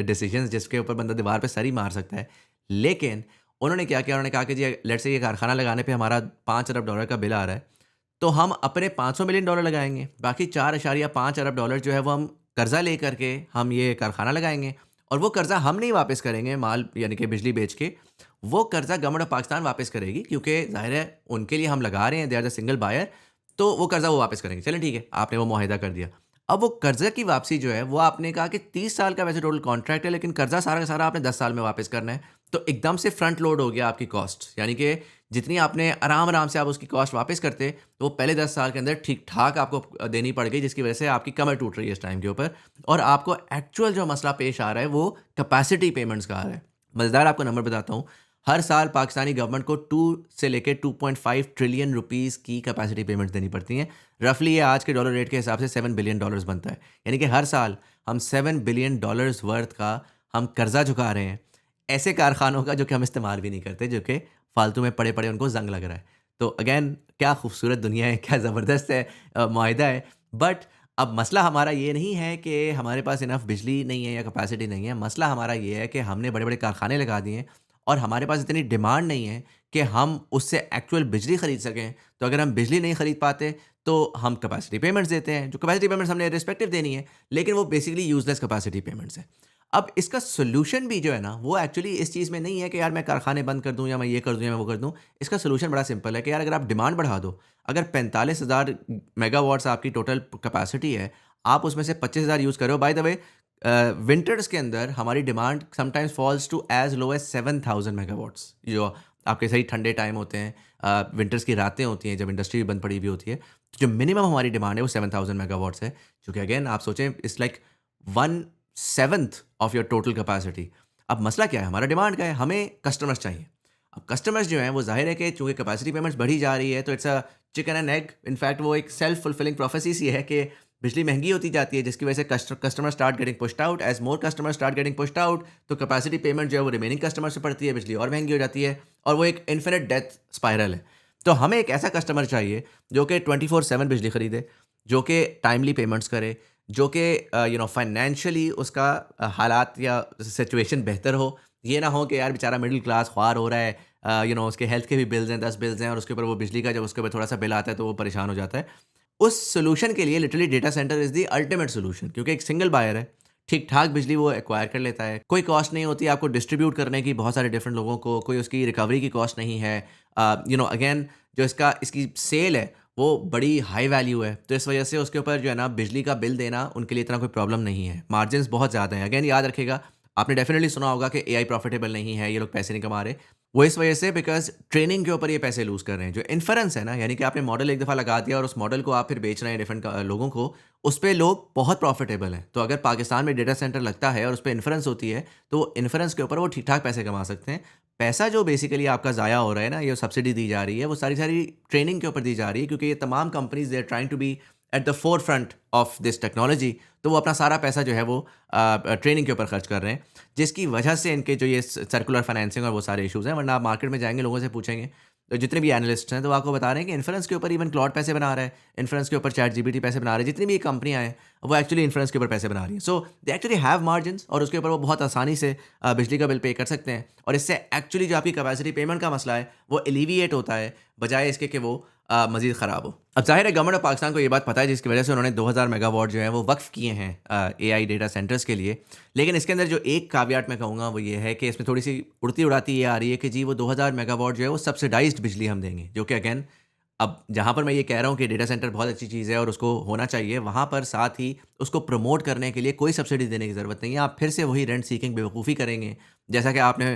डिसीजंस, जिसके ऊपर बंदा दीवार पे सर ही मार सकता है। लेकिन उन्होंने क्या किया, उन्होंने कहा कि जी लेट्स से ये कारखाना लगाने पे हमारा $5 अरब का बिल आ रहा है, तो हम अपने $500 मिलियन लगाएँगे, बाकी 4.5 अरब डॉलर जो है वो हम कर्ज़ा लेकर के हम ये कारखाना लगाएँगे, और वो कर्ज़ा हम नहीं वापस करेंगे माल यानी कि बिजली बेच के, वो कर्ज़ा गवर्नमेंट ऑफ पाकिस्तान वापस करेगी, क्योंकि ज़ाहिर है उनके लिए हम लगा रहे हैं, they are the single buyer, तो वो कर्ज़ा वो वापस करेंगे। चलें ठीक है, आपने वो मुआहिदा कर दिया। अब वो कर्ज़े की वापसी जो है वो आपने कहा कि 30 साल का वैसे टोटल कॉन्ट्रैक्ट है, लेकिन कर्ज़ा सारा का सारा आपने 10 साल में वापस करना है। तो एकदम से फ्रंट लोड हो गया आपकी कॉस्ट, यानी कि जितनी आपने आराम-आराम से आप उसकी कॉस्ट वापस करते, तो वो पहले 10 साल के अंदर ठीक-ठाक आपको देनी पड़ गई, जिसकी वजह से आपकी कमर टूट रही है इस टाइम के ऊपर, और आपको एक्चुअल जो मसला पेश आ रहा है वो कैपेसिटी पेमेंट्स का आ रहा है। मज़ेदार आपको नंबर बताता हूँ, हर साल पाकिस्तानी गवर्नमेंट को 2 से लेके 2.5 ट्रिलियन रुपीज़ की कैपेसिटी पेमेंट्स देनी पड़ती हैं। रफ़ली ये आज के डॉलर रेट के हिसाब से $7 बिलियन बनता है। यानी कि हर साल हम $7 बिलियन वर्थ का हम कर्ज़ा चुका रहे हैं, ऐसे कारखानों का जो कि हम इस्तेमाल भी नहीं करते, जो कि फालतू में पड़े-पड़े उनको ज़ंग लग रहा है। तो अगेन क्या खूबसूरत दुनिया है, क्या ज़बरदस्त है मुआहिदा है। बट अब मसला हमारा ये नहीं है कि हमारे पास इनफ बिजली नहीं है या कैपेसिटी नहीं है, मसला हमारा ये है कि हमने बड़े-बड़े कारखाने लगा दिए हैं और हमारे पास इतनी डिमांड नहीं है कि हम उससे एक्चुअल बिजली खरीद सकें। तो अगर हम बिजली नहीं खरीद पाते, तो हम कैपेसिटी पेमेंट्स देते हैं, जो कैपेसिटी पेमेंट्स हमने रिस्पेक्टिव देनी है, लेकिन वो बेसिकली यूज़लेस कैपेसिटी पेमेंट्स हैं। अब इसका सॉल्यूशन भी जो है ना, वो एक्चुअली इस चीज़ में नहीं है कि यार मैं कारखाने बंद कर दूँ या मैं ये कर दूँ या मैं वो कर दूँ। इसका सॉल्यूशन बड़ा सिंपल है कि यार अगर आप डिमांड बढ़ा दो, अगर 45,000 मेगावाट्स आपकी टोटल कैपेसिटी है, आप उसमें से 25,000 यूज़ कर रहे हो। बाय द वे विंटर्स के अंदर हमारी demand sometimes falls to as low as 7,000 megawatts, जो आपके सही ठंडे टाइम होते हैं, विंटर्स की रातें होती हैं जब इंडस्ट्री बंद पड़ी हुई होती है। तो जो मिनिमम हमारी डिमांड है वो 7,000 मेगावाट्स है, जो कि अगेन आप सोचें it's like 1/7 of your total capacity. अब मसला क्या है? हमारा डिमांड का है, हमें कस्टमर्स चाहिए। अब कस्टमर्स जो हैं वो ज़ाहिर है कि चूँकि कैपेसिटी पेमेंट्स बढ़ी जा रही है, तो it's a chicken and egg. In fact वो एक सेल्फ फुलफिलिंग प्रोफेसी सी है कि बिजली महंगी होती जाती है, जिसकी वजह से customer start getting pushed out. As मोर customer start getting pushed out, तो कैपेसिटी पेमेंट जो है वो रिमेनिंग कस्टमर से पड़ती है, बिजली और महंगी हो जाती है, और वो एक इन्फिनिट डेथ स्पाइरल है। तो हमें एक ऐसा कस्टमर चाहिए जो कि 24/7 बिजली खरीदे, जो कि टाइमली पेमेंट्स करे, जो कि फाइनेंशियली उसका हालात या सिचुएशन बेहतर हो। ये ना हो कि यार बेचारा मिडिल क्लास ख्वार हो रहा है, उसके हेल्थ के भी बिल्स हैं, 10 बिल्स हैं, और उसके ऊपर वो बिजली का जब उसके ऊपर थोड़ा-सा बिल आता है तो वो परेशान हो जाता है। उस सॉल्यूशन के लिए literally data centre is the ultimate solution, क्योंकि एक सिंगल बायर है, ठीक-ठाक बिजली वो एक्वायर कर लेता है, कोई कॉस्ट नहीं होती आपको डिस्ट्रीब्यूट करने की बहुत सारे डिफरेंट लोगों को, कोई उसकी रिकवरी की कॉस्ट नहीं है। अगेन जो इसकी सेल है वो बड़ी हाई वैल्यू है, तो इस वजह से उसके ऊपर जो है ना बिजली का बिल देना उनके लिए इतना कोई प्रॉब्लम नहीं है। मार्जिन्स बहुत ज़्यादा हैं। अगेन याद रखिएगा, आपने डेफिनिटली सुना होगा कि एआई प्रॉफिटेबल नहीं है, ये लोग पैसे नहीं कमा रहे। वो इस वजह से बिकॉज़ ट्रेनिंग के ऊपर ये पैसे लूज़ कर रहे हैं। जो इन्फेरेंस है ना, यानी कि आपने मॉडल एक दफ़ा लगा दिया और उस मॉडल को आप फिर बेच रहे हैं डिफरेंट लोगों को, उस पे लोग बहुत प्रॉफिटेबल हैं। तो अगर पाकिस्तान में डेटा सेंटर लगता है और उस पे इन्फेरेंस होती है, तो वो इन्फेरेंस के ऊपर वो ठीक-ठाक पैसे कमा सकते हैं। पैसा जो बेसिकली आपका ज़ाया हो रहा है ना, ये सब्सिडी दी जा रही है, वो सारी-सारी ट्रेनिंग के ऊपर दी जा रही है, क्योंकि ये तमाम companies they are trying to be at the forefront of this technology. तो वो अपना सारा पैसा जो है वो ट्रेनिंग के ऊपर खर्च कर रहे हैं, जिसकी वजह से इनके जो ये सर्कुलर फाइनेंसिंग और वो सारे इश्यूज़ हैं। वरना आप मार्केट में जाएँगे, लोगों से पूछेंगे, तो जितने भी एनालिस्ट हैं, तो वो आपको बता रहे हैं कि इन्फ्लुएंस के ऊपर इवन क्लॉड पैसे बना रहा है, इन्फ्लुएंस के ऊपर चैट जीपीटी पैसे बना रहे हैं, जितनी भी ये कंपनियाँ हैं, वो एक्चुअली इन्फ्लुएंस के ऊपर पैसे बना रही हैं। सो दे एक्चुअली हैव मार्जिन्स, और उसके ऊपर वो बहुत आसानी से बिजली का बिल पे कर सकते हैं, और इससे एक्चुअली जो आपकी कैपेसिटी पेमेंट का मसला है, वो एलिविएट होता है, बजाय इसके कि वो मज़ीद ख़राब हो। अब ज़ाहिर है गवर्नमेंट ऑफ पाकिस्तान को ये बात पता है, जिसकी वजह से उन्होंने 2000 मेगावाट जो है वो वक्फ़ किए हैं एआई डेटा सेंटर्स के लिए। लेकिन इसके अंदर जो एक कैविएट मैं कहूँगा वो ये है कि इसमें थोड़ी-सी उड़ती-उड़ाती ये आ रही है कि जी वो 2000 मेगावाट जो है वो सब्सिडाइज़्ड बिजली हम देंगे, जो कि अगेन अब जहाँ पर मैं ये कह रहा हूँ कि डेटा सेंटर बहुत अच्छी चीज़ है और उसको होना चाहिए, वहाँ पर साथ ही उसको प्रमोट करने के लिए कोई सब्सिडी देने की ज़रूरत नहीं है। आप फिर से वही रेंट सीकिंग बेवकूफ़ी करेंगे। जैसा कि आपने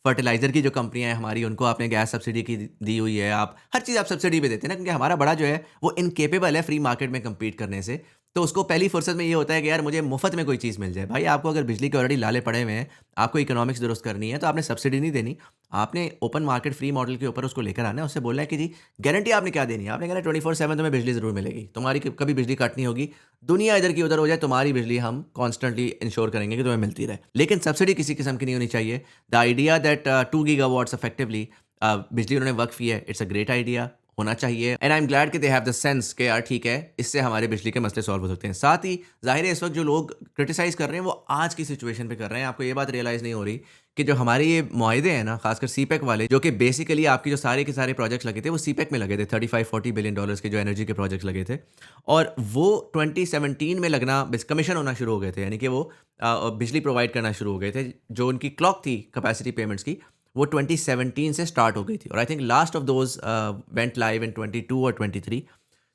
फर्टिलाइज़र की जो कंपनियाँ हैं हमारी, उनको आपने गैस सब्सिडी की दी हुई है। आप हर चीज़ आप सब्सिडी पे देते हैं ना, क्योंकि हमारा बड़ा जो है वो इनकेपेबल है फ्री मार्केट में कम्पीट करने से। तो उसको पहली फुर्सत में ये होता है कि यार मुझे मुफ़्त में कोई चीज़ मिल जाए। भाई आपको अगर बिजली के ऑलरेडी लाले पड़े हुए हैं, आपको इकोनॉमिक्स दुरुस्त करनी है, तो आपने सब्सिडी नहीं देनी। आपने ओपन मार्केट फ्री मॉडल के ऊपर उसको लेकर आना है, उससे बोलना है कि जी गारंटी आपने क्या देनी है? आपने कहना है 24/7 तुम्हें बिजली ज़रूर मिलेगी। तुम्हारी कभी बिजली कट नहीं होगी। दुनिया इधर की उधर हो जाए, तुम्हारी बिजली हम कॉन्स्टेंटली इंश्योर करेंगे कि तुम्हें मिलती रहे। लेकिन सब्सिडी किसी किस्म की नहीं होनी चाहिए। The idea that 2 gigawatts effectively बिजली उन्होंने वक़्फ की है, इट्स अ ग्रेट आइडिया, होना चाहिए। एंड आई एम ग्लैड कि दे हैव द सेंस कि यार ठीक है, इससे हमारे बिजली के मसले सॉल्व हो सकते हैं। साथ ही ज़ाहिर है इस वक़्त जो लोग क्रिटिसाइज़ कर रहे हैं वो आज की सिचुएशन पे कर रहे हैं। आपको ये बात रियलाइज़ नहीं हो रही कि जो हमारे ये मुआहदे हैं ना, खासकर सीपेक वाले, जो कि बेसिकली आपकी जो सारे के सारे प्रोजेक्ट्स लगे थे वो सीपेक में लगे थे। 35-40 बिलियन डॉलर्स के जो एनर्जी के प्रोजेक्ट्स लगे थे और वो 2017 में लगना कमीशन होना शुरू हो गए थे। यानी कि वो बिजली प्रोवाइड करना शुरू हो गए थे। जो उनकी क्लॉक थी कैपेसिटी पेमेंट्स की, वो 2017 से स्टार्ट हो गई थी और I think last of those went live in 22 और 23।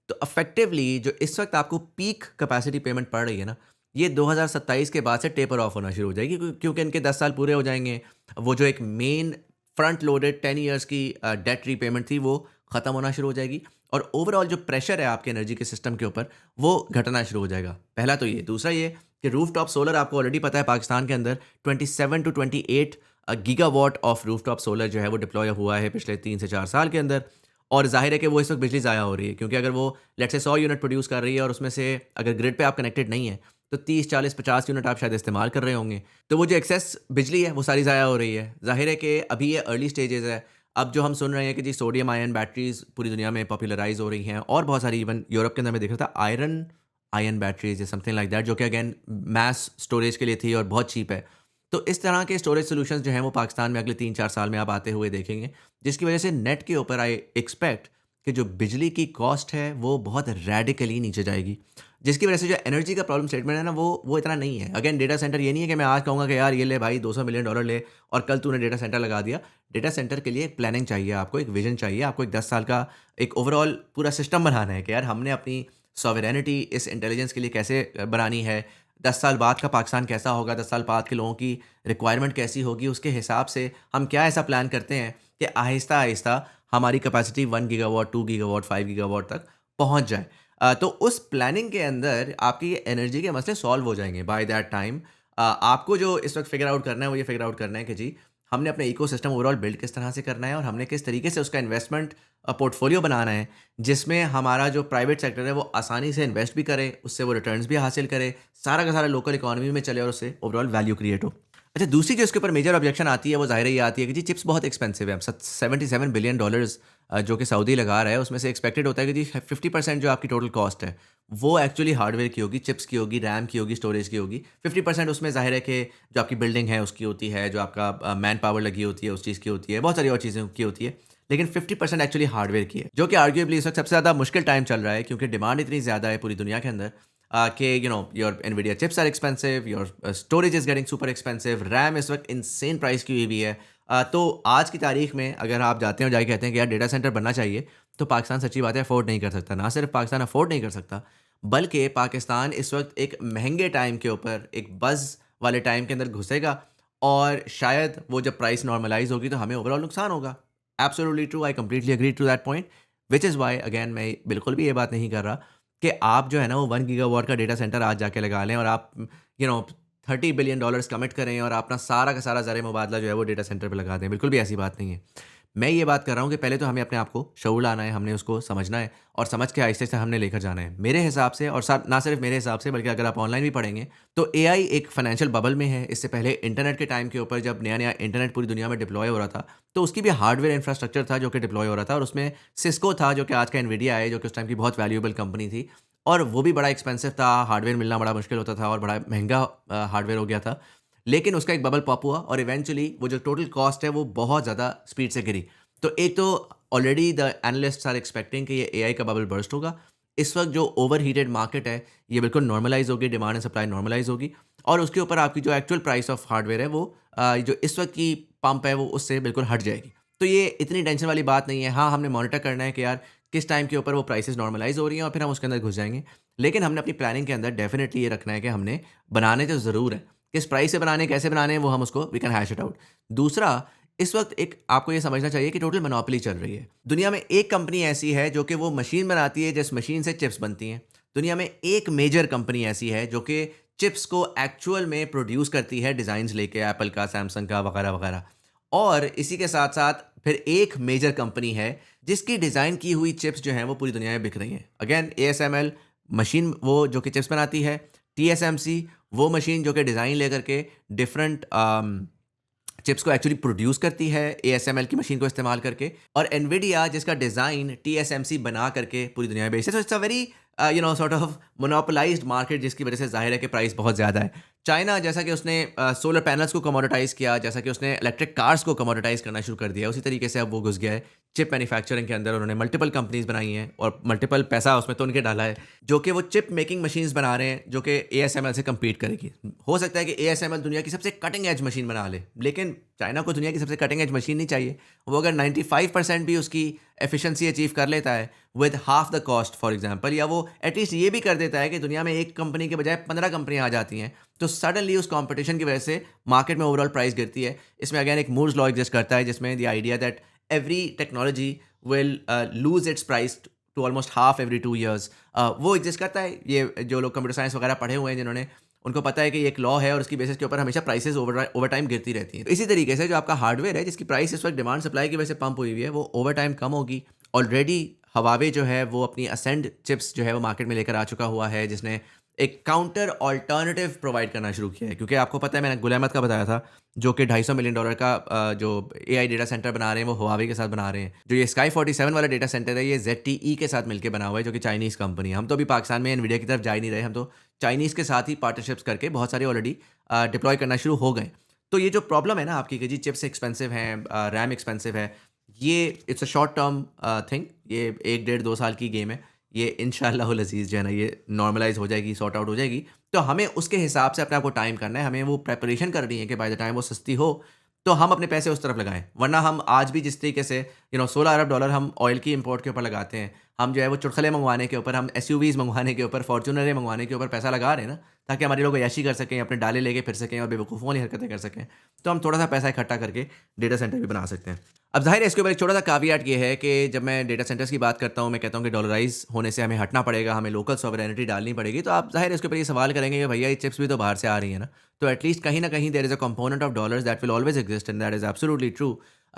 तो इफेक्टिवली जो इस वक्त आपको पीक कैपेसिटी पेमेंट पड़ रही है ना, ये 2027 के बाद से टेपर ऑफ होना शुरू हो जाएगी, क्योंकि इनके 10 साल पूरे हो जाएंगे। वो जो एक मेन फ्रंट लोडेड 10 ईयर्स की डेट रीपेमेंट थी वो ख़त्म होना शुरू हो जाएगी और ओवरऑल जो प्रेशर है आपके एनर्जी के सिस्टम के ऊपर वो घटना शुरू हो जाएगा। पहला तो ये। दूसरा ये कि रूफटॉप सोलर आपको ऑलरेडी पता है पाकिस्तान के अंदर 27 to 28 gigawatt of rooftop solar जो है वो डिप्लॉय हुआ है पिछले 3 से 4 साल के अंदर। और ज़ाहिर है कि वो इस वक्त बिजली ज़ाया हो रही है, क्योंकि अगर वो लेट्स से 100 यूनिट प्रोड्यूस कर रही है और उसमें से अगर ग्रिड पे आप कनेक्टेड नहीं है तो 30, 40, 50 यूनिट आप शायद इस्तेमाल कर रहे होंगे। तो वो जो एक्सेस बिजली है वो सारी ज़ाया हो रही है। ज़ाहिर है कि अभी ये अर्ली स्टेजेस है। अब जो हम सुन रहे हैं कि जी सोडियम आयन बैटरीज पूरी दुनिया में पॉपुलराइज हो रही हैं और बहुत सारी, इवन यूरोप के अंदर मैं देख रहा था आयरन आयन बैटरीज या समथिंग लाइक दैट, जो कि अगेन मैस स्टोरेज के लिए थी और बहुत चीप है। तो इस तरह के स्टोरेज सॉल्यूशंस जो हैं वो पाकिस्तान में अगले 3-4 साल में आप आते हुए देखेंगे, जिसकी वजह से नेट के ऊपर आई एक्सपेक्ट कि जो बिजली की कॉस्ट है वो बहुत रैडिकली नीचे जाएगी। जिसकी वजह से जो एनर्जी का प्रॉब्लम स्टेटमेंट है ना वो इतना नहीं है। अगेन डेटा सेंटर ये नहीं है कि मैं आज कहूँगा कि यार ये ले भाई $200 मिलियन ले और कल तूने डेटा सेंटर लगा दिया। डेटा सेंटर के लिए एक प्लानिंग चाहिए, आपको एक विज़न चाहिए, आपको एक 10 साल का एक ओवरऑल पूरा सिस्टम बनाना है कि यार हमने अपनी सॉवरेनिटी इस इंटेलिजेंस के लिए कैसे बनानी है। 10 साल बाद का पाकिस्तान कैसा होगा, 10 साल बाद के लोगों की रिक्वायरमेंट कैसी होगी, उसके हिसाब से हम क्या ऐसा प्लान करते हैं कि आहिस्ता-आहिस्ता हमारी कैपेसिटी 1 गीगावाट, 2 गीगावाट, 5 गीगावाट तक पहुँच जाए। तो उस प्लानिंग के अंदर आपकी एनर्जी के मसले सॉल्व हो जाएँगे बाय दैट टाइम। आपको जो इस वक़्त फिगर आउट करना है वो ये फिगर आउट करना है कि जी हमने अपना इकोसिस्टम ओवरऑल बिल्ड किस तरह से करना है और हमने किस तरीके से उसका इन्वेस्टमेंट पोर्टफोलियो बनाना है, जिसमें हमारा जो प्राइवेट सेक्टर है वो आसानी से इन्वेस्ट भी करे, उससे वो रिटर्न्स भी हासिल करे, सारा का सारा लोकल इकोनॉमी में चले और उससे ओवरऑल वैल्यू क्रिएट हो। अच्छा, दूसरी जो इसके ऊपर मेजर ऑब्जेक्शन आती है वो ज़ाहिर है ये आती है कि जी चिप्स बहुत एक्सपेंसिव है। अब 77 बिलियन डॉलर्स जो कि सऊदी लगा रहा है, उसमें से एक्सपेक्टेड होता है कि जी 50% जो आपकी टोटल कॉस्ट है वो एक्चुअली हार्डवेयर की होगी, चिप्स की होगी, रैम की होगी, स्टोरेज की होगी। 50% उसमें ज़ाहिर है कि जो आपकी बिल्डिंग है उसकी होती है, जो आपका मैन पावर लगी होती है उस चीज़ की होती है, बहुत सारी और चीज़ों की होती है। लेकिन 50% एक्चुअली हार्डवेयर की है, जो कि आर्ग्यूएबली इस वक्त सबसे ज़्यादा मुश्किल टाइम चल रहा है, क्योंकि डिमांड इतनी ज़्यादा है पूरी दुनिया के अंदर कि your Nvidia chips are expensive, your storage is getting super expensive, RAM इस वक्त इनसेन प्राइस की हुई भी है। तो आज की तारीख में अगर आप जाते हैं और जाके कहते हैं कि यार डेटा सेंटर बनना चाहिए, तो पाकिस्तान सच्ची बात है अफोर्ड नहीं कर सकता। ना सिर्फ पाकिस्तान अफोर्ड नहीं कर सकता, बल्कि पाकिस्तान इस वक्त एक महंगे टाइम के ऊपर एक बज़ वाले टाइम के अंदर घुसेगा और शायद वो जब प्राइस नॉर्मलाइज़ होगी तो हमें ओवरऑल नुकसान होगा। Absolutely true, I completely agree to that point, which is why again मैं बिल्कुल भी ये बात नहीं कर रहा कि आप जो है ना वो 1 गीगावाट का डेटा सेंटर आज जाके लगा लें और आप यू नो $30 बिलियन कमिट करें और अपना सारा का सारा ज़र मुबादला जो है वो डेटा सेंटर पे लगा दें। बिल्कुल भी ऐसी बात नहीं है। मैं ये बात कर रहा हूँ कि पहले तो हमें अपने आप को शऊर लाना है, हमने उसको समझना है और समझ के आहिस्ते से हमने लेकर जाना है। मेरे हिसाब से, और साथ ना सिर्फ मेरे हिसाब से बल्कि अगर आप ऑनलाइन भी पढ़ेंगे तो एआई एक फाइनेंशियल बबल में है। इससे पहले इंटरनेट के टाइम के ऊपर जब नया-नया इंटरनेट पूरी दुनिया में डिप्लॉय हो रहा था, तो उसकी भी हार्डवेयर इंफ्रास्ट्रक्चर था जो कि डिप्लॉय हो रहा था और उसमें सिस्को था जो कि आज का एनवीडिया है, जो कि उस टाइम की बहुत वैल्यूएबल कंपनी थी और वो भी बड़ा एक्सपेंसिव था, हार्डवेयर मिलना बड़ा मुश्किल होता था और बड़ा महँगा हार्डवेयर हो गया था। लेकिन उसका एक बबल पॉप हुआ और इवेंचुअली वो जो टोटल कॉस्ट है वो बहुत ज़्यादा स्पीड से गिरी। तो एक तो already the analysts are expecting कि ये एआई का बबल बर्स्ट होगा। इस वक्त जो ओवरहीटेड मार्केट है ये बिल्कुल नॉर्मलाइज़ होगी, डिमांड एंड सप्लाई नॉर्मलाइज़ होगी और उसके ऊपर आपकी जो एक्चुअल प्राइस ऑफ हार्डवेयर है वो जो इस वक्त की पंप है वो उससे बिल्कुल हट जाएगी। तो ये इतनी टेंशन वाली बात नहीं है। हाँ, हमने मॉनिटर करना है कि यार किस टाइम के ऊपर वो प्राइसेस नॉर्मलाइज़ हो रही हैं और फिर हम उसके अंदर घुस जाएँगे। लेकिन हमने अपनी प्लानिंग के अंदर डेफ़िनिटली ये रखना है कि हमने बनाने तो ज़रूर है। किस प्राइस से बनाने हैं, कैसे बनाने हैं, वो हम उसको we can hash it out. दूसरा, इस वक़्त एक आपको ये समझना चाहिए कि टोटल मोनोपोली चल रही है। दुनिया में एक कंपनी ऐसी है जो कि वो मशीन बनाती है, जिस मशीन से चिप्स बनती हैं। दुनिया में एक मेजर कंपनी ऐसी है जो कि चिप्स को एक्चुअल में प्रोड्यूस करती है डिज़ाइन्स लेके एप्पल का, सैमसंग का वगैरह-वगैरह। और इसी के साथ-साथ फिर एक मेजर कंपनी है जिसकी डिज़ाइन की हुई चिप्स जो हैं वो पूरी दुनिया में बिक रही हैं। अगेन एएसएमएल मशीन वो जो कि चिप्स बनाती है, टीएसएमसी वो मशीन जो कि डिज़ाइन लेकर के डिफरेंट चिप्स को एक्चुअली प्रोड्यूस करती है एएसएमएल की मशीन को इस्तेमाल करके, और एनवीडिया जिसका डिज़ाइन टीएसएमसी बना करके पूरी दुनिया में बेचते हैं। So it's a very sort of monopolised market, जिसकी वजह से ज़ाहिर है कि प्राइस बहुत ज़्यादा है। चाइना जैसा कि उसने सोलर पैनल्स को कमोडिटाइज़ किया, जैसा कि उसने इलेक्ट्रिक कार्स को कमोडिटाइज़ करना शुरू कर दिया, उसी तरीके से अब वो घुस गया है चिप मैन्युफैक्चरिंग के अंदर। उन्होंने मल्टीपल कंपनीज़ बनाई हैं और मल्टीपल पैसा उसमें तो उनके डाला है, जो कि वो चिप मेकिंग मशीन्स बना रहे हैं जो कि एएसएमएल से कम्पीट करेगी। हो सकता है कि एएसएमएल दुनिया की सबसे कटिंग एज मशीन बना ले, लेकिन चाइना को दुनिया की सबसे कटिंग एज मशीन नहीं चाहिए। वो अगर 95% भी उसकी एफिशिएंसी अचीव कर लेता है with half the cost for example, या वो एटलीस्ट ये भी कर देता है कि दुनिया में एक कंपनी के बजाय 15 कंपनियां आ जाती हैं, तो सडनली उस कंपटीशन की वजह से मार्केट में ओवरऑल प्राइस गिरती है। इसमें अगेन एक मूर्स लॉ एग्जिस्ट करता है, जिसमें the idea that every technology will lose its price to almost half every 2 years। वो एग्जिस्ट करता है। ये जो लोग कंप्यूटर साइंस वगैरह पढ़े हुए हैं, जिन्होंने, उनको पता है कि ये एक लॉ है और उसकी बेसिस के ऊपर हमेशा प्राइसेस ओवर टाइम गिरती रहती हैं। तो इसी तरीके से जो आपका हार्डवेयर है, जिसकी प्राइस इस वक्त डिमांड सप्लाई की वजह से पंप हुई हुई है, वो ओवर टाइम कम होगी। ऑलरेडी हवावे जो है वो अपनी असेंड चिप्स जो है वो मार्केट में लेकर आ चुका हुआ है, जिसने एक काउंटर ऑल्टरनेटिव प्रोवाइड करना शुरू किया है। क्योंकि आपको पता है, मैंने गुल अहमद का बताया था, जो कि $250 मिलियन का जो एआई डेटा सेंटर बना रहे हैं, वो हुआवे के साथ बना रहे हैं। जो ये स्काई 47 वाला डेटा सेंटर है, ये ZTE के साथ मिलकर बना हुआ है, जो कि चाइनीज़ कंपनी है। हम तो अभी पाकिस्तान में एनवीडिया की तरफ जा ही नहीं रहे, हम तो चाइनीज़ के साथ ही पार्टनरशिप्स करके बहुत सारे ऑलरेडी डिप्लॉय करना शुरू हो गए। तो ये जो प्रॉब्लम है ना आपकी कि जी चिप्स एक्सपेंसिव हैं, रैम एक्सपेंसिव है, ये it's a short term thing. ये 1 डेढ़ 2 साल की गेम है। ये इंशाअल्लाहुल अज़ीज़ जो है ना, ये नॉर्मलाइज़ हो जाएगी, सॉर्ट आउट हो जाएगी। तो हमें उसके हिसाब से अपने आप को टाइम करना है, हमें वो प्रिपरेशन करनी है कि बाय द टाइम वो सस्ती हो, तो हम अपने पैसे उस तरफ लगाएँ। वरना हम आज भी जिस तरीके से $16 अरब हम ऑयल की इम्पोर्ट के ऊपर लगाते हैं, हम जो है वो चुटकुले मँगवाने के ऊपर, हम एसयूवीज़ मँगवाने के ऊपर, फॉर्च्यूनरें मँगवाने के ऊपर पैसा लगा रहे हैं ना, ताकि हमारे लोग ऐशी कर सकें, अपने डाले लेके फिर सकें और बेवकूफ़ों वाली हरकतें कर सकें। तो हम थोड़ा-सा पैसा इकट्ठा करके डेटा सेंटर भी बना सकते हैं। अब ज़ाहिर है इसके ऊपर एक छोटा-सा कैविएट ये है कि जब मैं डेटा सेंटर्स की बात करता हूँ, मैं कहता हूँ कि डॉलराइज़ होने से हमें हटना पड़ेगा, हमें लोकल सॉवरेनिटी डालनी पड़ेगी। तो आप ज़ाहिर है इसके ऊपर ये सवाल करेंगे कि भैया ये चिप्स भी तो बाहर से आ रही हैं ना, तो एटलीस्ट कहीं न कहीं there is a component of dollars that will always exist, and that is absolutely true.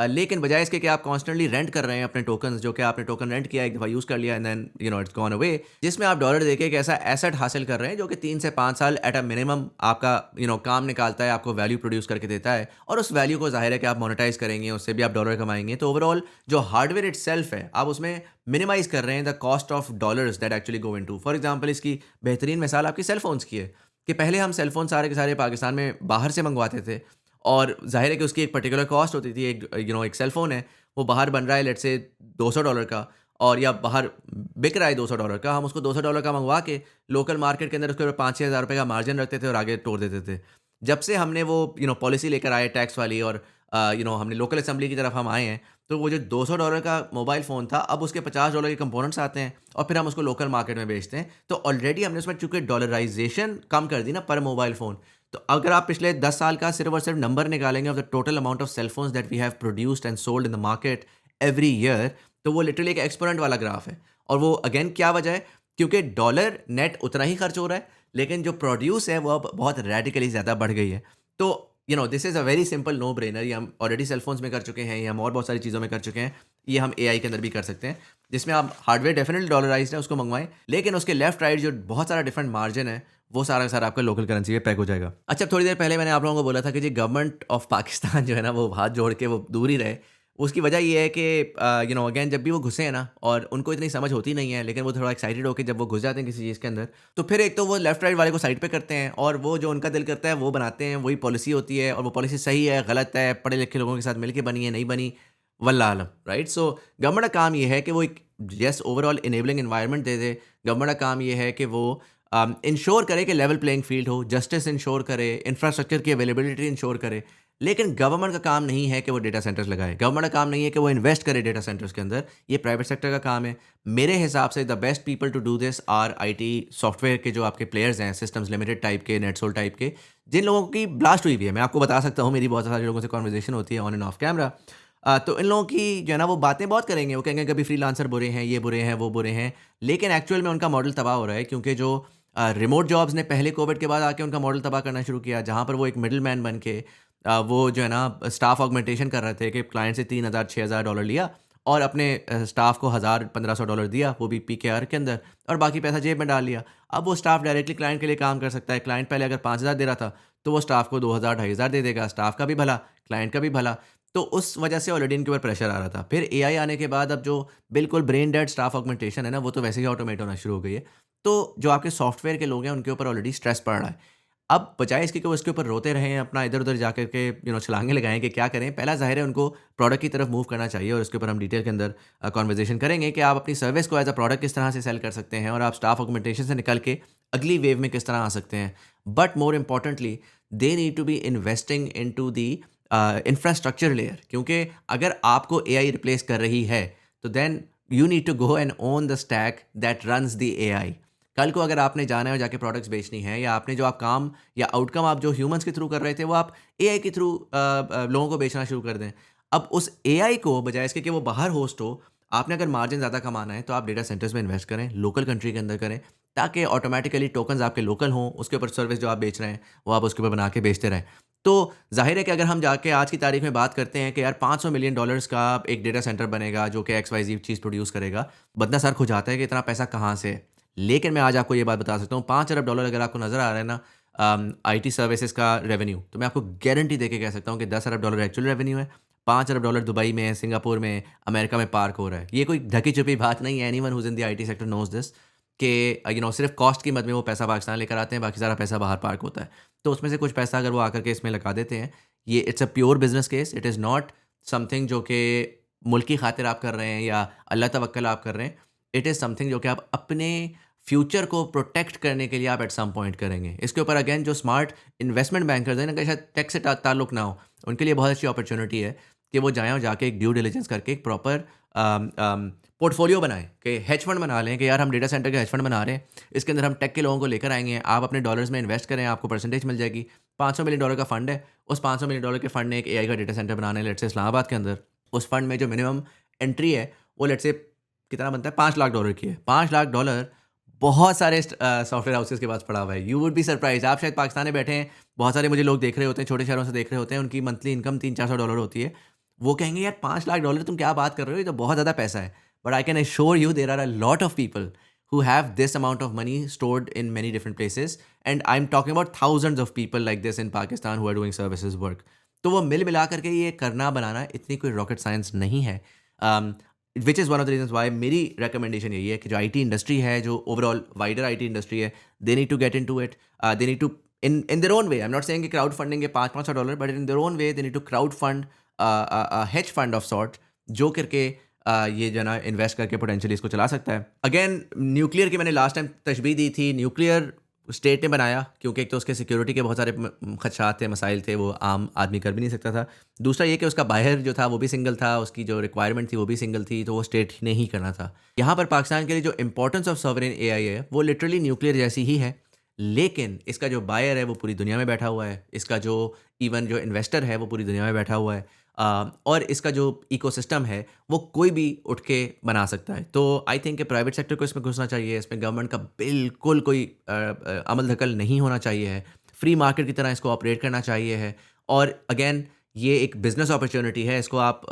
लेकिन बजाय इसके कि आप कॉन्स्टेंटली रेंट कर रहे हैं अपने टोकन्स, जो कि आपने टोकन रेंट किया, एक दफ़ा यूज़ कर लिया and then it's gone away, जिसमें आप डॉलर देके एक ऐसा एसेट हासिल कर रहे हैं जो कि 3 से 5 साल एट अ मिनिमम आपका काम निकालता है, आपको वैल्यू प्रोड्यूस करके देता है, और उस वैल्यू को ज़ाहिर है कि आप मोनेटाइज़ करेंगे, उससे भी आप डॉलर कमाएँगे। तो ओवरऑल जो हार्डवेयर इटसेल्फ है, आप उसमें मिनिमाइज़ कर रहे हैं the cost of dollars that actually go into. For example इसकी बेहतरीन मिसाल आपकी सेल फ़ोन्स की है, कि पहले हम सेल फ़ोन सारे के सारे पाकिस्तान में बाहर से मँगवाते थे, और ज़ाहिर है कि उसकी एक पर्टिकुलर कॉस्ट होती थी। एक एक सेल फ़ोन है, वो बाहर बन रहा है लेट्स से $200 का, और या बाहर बिक रहा है $200 का, हम उसको $200 का मँगवा के लोकल मार्केट के अंदर उसके ऊपर 5-6 हज़ार रुपए का मार्जिन रखते थे और आगे तोड़ देते थे। जब से हमने वो पॉलिसी लेकर आए टैक्स वाली, और हमने लोकल असेंबली की तरफ हम आए हैं, तो वो जो $200 का मोबाइल फ़ोन था, अब उसके $50 के कंपोनेंट्स आते हैं और फिर हम उसको लोकल मार्केट में बेचते हैं। तो ऑलरेडी हमने उसमें चूँकि डॉलराइज़ेशन कम कर दी ना पर मोबाइल फ़ोन, तो अगर आप पिछले 10 साल का सिर्फ़ और सिर्फ़ नंबर निकालेंगे of the total amount of cell phones that we have produced and sold in the market every year, तो वो लिटरली एक एक्सपोनेंट वाला ग्राफ है। और वो अगेन क्या वजह है? क्योंकि डॉलर नेट उतना ही खर्च हो रहा है, लेकिन जो प्रोड्यूस है वो अब बहुत रेडिकली ज़्यादा बढ़ गई है। तो this is a very simple no brainer. ये हम ऑलरेडी सेल फोन्स में कर चुके हैं, ये हम और बहुत सारी चीज़ों में कर चुके हैं, ये हम एआई के अंदर भी कर सकते हैं, जिसमें आप हार्डवेयर डेफिनेटली डॉलराइज्ड है, उसको मंगवाएं, लेकिन उसके लेफ्ट राइट जो बहुत सारा डिफरेंट मार्जिन है, वो सारा का सारा आपका लोकल करेंसी में पैक हो जाएगा। अच्छा, थोड़ी देर पहले मैंने आप लोगों को बोला था कि जी गवर्नमेंट ऑफ पाकिस्तान जो है ना, वो हाथ जोड़ के वो दूर ही रहे। उसकी वजह ये है कि अगेन जब भी वो घुसे हैं ना, और उनको इतनी समझ होती नहीं है, लेकिन वो थोड़ा एक्साइटेड होकर जब वो घुस जाते हैं किसी चीज़ के अंदर, तो फिर एक तो वो लेफ्ट राइट वाले को साइड पे करते हैं, और वो जो उनका दिल करता है वो बनाते हैं, वही पॉलिसी होती है, और वो पॉलिसी सही है गलत है, पढ़े लिखे लोगों के साथ मिलके बनी है नहीं बनी, वल्लाह आलम, राइट? सो गवर्नमेंट का काम ये है कि वो एक यस ओवरऑल इनेबलिंग एनवायरनमेंट दे दे। गवर्नमेंट का काम ये है कि वो इंश्योर करे कि लेवल प्लेइंग फील्ड हो, जस्टिस इंश्योर करे, इंफ्रास्ट्रक्चर की अवेलेबिलिटी इंश्योर करे। लेकिन गवर्नमेंट का काम नहीं है कि वो डेटा सेंटर्स लगाए, गवर्नमेंट का काम नहीं है कि वो इन्वेस्ट करे डेटा सेंटर्स के अंदर, ये प्राइवेट सेक्टर का काम है। मेरे हिसाब से the best people to do this are IT software के जो आपके प्लेयर्स हैं, सिस्टम्स लिमिटेड टाइप के, नेटसोल टाइप के, जिन लोगों की ब्लास्ट हुई भी है। मैं आपको बता सकता हूँ, मेरी बहुत सारे लोगों से कॉन्वर्जेशन होती है ऑन एंड ऑफ कैमरा। तो इन लोगों की जो है ना वो बातें बहुत करेंगे, वो कहेंगे कभी फ्रीलांसर बुरे हैं, ये बुरे हैं, वो बुरे हैं, लेकिन एक्चुअल में उनका मॉडल तबाह हो रहा है, क्योंकि जो रिमोट जॉब्स ने पहले कोविड के बाद आके उनका मॉडल तबाह करना शुरू किया, जहाँ पर वो एक मिडल मैन बन के वो जो है ना स्टाफ ऑगमेंटेशन कर रहे थे कि क्लाइंट से $3,000-6,000 लिया और अपने स्टाफ को $1,000-1,500 दिया, वो भी पीकेआर के अंदर, और बाकी पैसा जेब में डाल लिया। अब वो स्टाफ डायरेक्टली क्लाइंट के लिए काम कर सकता है। क्लाइंट पहले अगर 5,000 दे रहा था, तो वो स्टाफ को 2,000-2,500 दे देगा, स्टाफ का भी भला, क्लाइंट का भी भला। तो उस वजह से ऑलरेडी इनके ऊपर प्रेशर आ रहा था। फिर एआई आने के बाद अब जो बिल्कुल ब्रेन डेड स्टाफ ऑगमेंटेशन है ना, वो तो वैसे ही ऑटोमेट होना शुरू हो गई है। तो जो आपके सॉफ्टवेयर के लोग हैं, उनके ऊपर ऑलरेडी स्ट्रेस पड़ रहा है। अब बजाय इसके कि वो इसके ऊपर रोते रहें, अपना इधर-उधर जाकर के छलांगे लगाएँ कि क्या करें, पहला ज़ाहिर है उनको प्रोडक्ट की तरफ मूव करना चाहिए, और इसके ऊपर हम डिटेल के अंदर कन्वर्सेशन करेंगे कि आप अपनी सर्विस को एज़ अ प्रोडक्ट किस तरह से सेल कर सकते हैं और आप स्टाफ ऑगमेंटेशन से निकल के अगली वेव में किस तरह आ सकते हैं। But more importantly, they need to be investing into the infrastructure layer, क्योंकि अगर आपको एआई रिप्लेस कर रही है, तो then you need to go and own the stack that runs the AI. कल को अगर आपने जाना है और जाके प्रोडक्ट्स बेचनी है, या आपने जो आप काम या आउटकम आप जो ह्यूमंस के थ्रू कर रहे थे, वो आप एआई के थ्रू लोगों को बेचना शुरू कर दें। अब उस एआई को बजाय इसके कि वो बाहर होस्ट हो, आपने अगर मार्जिन ज़्यादा कमाना है, तो आप डेटा सेंटर्स में इन्वेस्ट करें, लोकल कंट्री के अंदर करें, ताकि ऑटोमेटिकली टोकन्स आपके लोकल हों, उसके ऊपर सर्विस जो आप बेच रहे हैं, वो आप उसके ऊपर बना के बेचते रहें। तो ज़ाहिर है कि अगर हम जाके आज की तारीख में बात करते हैं कि यार $500 मिलियन का एक डेटा सेंटर बनेगा जो कि XYZ चीज़ प्रोड्यूस करेगा, बंदा सर खुजाता है कि इतना पैसा कहाँ से है? लेकिन मैं आज आपको ये बात बता सकता हूँ, $5 अरब अगर आपको नज़र आ रहा है ना आईटी सर्विसेज़ का रेवेन्यू, तो मैं आपको गारंटी देके कह सकता हूँ कि $10 अरब एक्चुअल रेवेन्यू है, $5 अरब दुबई में, सिंगापुर में, अमेरिका में पार्क हो रहा है। ये कोई ढकी-छुपी बात नहीं है, anyone who is in the IT sector knows this कि सिर्फ़ कॉस्ट की मद में वो पैसा पाकिस्तान लेकर आते हैं, बाकी सारा पैसा बाहर पार्क होता है। तो उसमें से कुछ पैसा अगर वो आकर के इसमें लगा देते हैं, ये it's a pure business case, it is not something जो कि मुल्क की खातिर आप कर रहे हैं या अल्लाह तवक्कल आप कर रहे हैं। इट इज़ समथिंग जो कि आप अपने फ्यूचर को प्रोटेक्ट करने के लिए आप एट सम पॉइंट करेंगे। इसके ऊपर अगेन जो स्मार्ट इन्वेस्टमेंट बैंकर्स हैं, इनका शायद टेक से ताल्लुक ना हो, उनके लिए बहुत अच्छी अपॉर्चुनिटी है कि वो जाएँ और जाके एक ड्यू डिलिजेंस करके एक प्रॉपर पोर्टफोलियो बनाएँ, कि हेज फंड बना लें कि यार हम डेटा सेंटर का हेज फंड बना रहे हैं, इसके अंदर हम टेक के लोगों को लेकर आएँगे, आप अपने डॉलर्स में इन्वेस्ट करें, आपको परसेंटेज मिल जाएगी। $500 मिलियन का फंड है, उस $500 मिलियन के फंड ने एक एआई का डेटा सेंटर बनाना है, लेट्स से इस्लामाबाद के अंदर। उस फंड में जो मिनिमम एंट्री है, वो लेट्स से कितना बनता है, $5 लाख की है। $5 लाख बहुत सारे सॉफ्टवेयर हाउसेस के पास पड़ा हुआ है। यू वुड बी सरप्राइज़, आप शायद पाकिस्तान में बैठे हैं, बहुत सारे मुझे लोग देख रहे होते हैं, छोटे शहरों से देख रहे होते हैं, उनकी मंथली इनकम $300-400 होती है। वो कहेंगे यार $5 लाख तुम क्या बात कर रहे हो, ये तो बहुत ज़्यादा पैसा है। But I can assure you there are a lot of people who have this amount of money stored in many different places, and I'm talking about thousands of people like this in Pakistan who are doing services work. तो वो मिल मिला करके ये करना बनाना इतनी कोई rocket science नहीं है, which is one of the reasons Y मेरी रिकमेंडेशन यही है कि जो आईटी इंडस्ट्री है, जो ओवरऑल वाइडर आईटी इंडस्ट्री है, they need to get into it, they need to in their own way, I am not saying कि crowd funding के $500-500, but in their own way they need to crowd fund hedge fund of sort, जो करके ये जो है ना invest करके potentially इसको चला सकता है। अगेन न्यूक्लियर की मैंने लास्ट टाइम तशबीह दी थी, न्यूक्लियर स्टेट ने बनाया क्योंकि एक तो उसके सिक्योरिटी के बहुत सारे खदशात थे, मसाइल थे, वो आम आदमी कर भी नहीं सकता था। दूसरा ये कि उसका बाहर जो था वो भी सिंगल था, उसकी जो रिक्वायरमेंट थी वो भी सिंगल थी, तो वो स्टेट ने ही करना था। यहाँ पर पाकिस्तान के लिए जो इंपॉर्टेंस ऑफ सॉवरेन एआई है, वो लिटरली न्यूक्लियर जैसी ही है, लेकिन इसका जो बायर है वो पूरी दुनिया में बैठा हुआ है, इसका जो इवन जो इन्वेस्टर है वो पूरी दुनिया में बैठा हुआ है, और इसका जो इकोसिस्टम है वो कोई भी उठ के बना सकता है। तो आई थिंक कि प्राइवेट सेक्टर को इसमें घुसना चाहिए, इसमें गवर्नमेंट का बिल्कुल कोई अमल दखल नहीं होना चाहिए है, फ्री मार्केट की तरह इसको ऑपरेट करना चाहिए है। और अगेन ये एक बिज़नेस अपॉर्चुनिटी है, इसको आप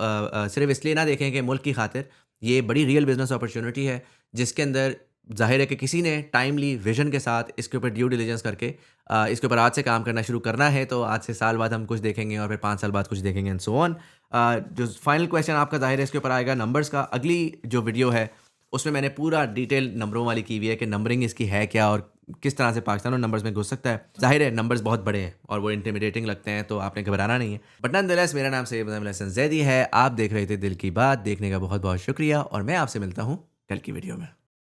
सिर्फ इसलिए ना देखें कि मुल्क की खातिर, ये बड़ी रियल बिज़नेस अपॉर्चुनिटी है जिसके अंदर ज़ाहिर है कि किसी ने टाइमली विजन के साथ इसके ऊपर ड्यू डिलिजेंस करके इसके ऊपर आज से काम करना शुरू करना है, तो आज से साल बाद हम कुछ देखेंगे और फिर 5 साल बाद कुछ देखेंगे एंड सो ऑन। जो फाइनल क्वेश्चन आपका ज़ाहिर है इसके ऊपर आएगा नंबर्स का। अगली जो वीडियो है उसमें मैंने पूरा डिटेल नंबरों वाली की हुई है कि नंबरिंग इसकी है क्या और किस तरह से पाकिस्तान और नंबर्स में घुस सकता है। ज़ाहिर है नंबर्स बहुत बड़े हैं और वो इंटिमिडेटिंग लगते हैं, तो आपने घबराना नहीं है। बट नॉनदलेस मेरा नाम सैयद मुज़म्मिल हसन ज़ैदी है, आप देख रहे थे दिल की बात। देखने का बहुत बहुत शुक्रिया और मैं आपसे मिलता हूँ कल की वीडियो में।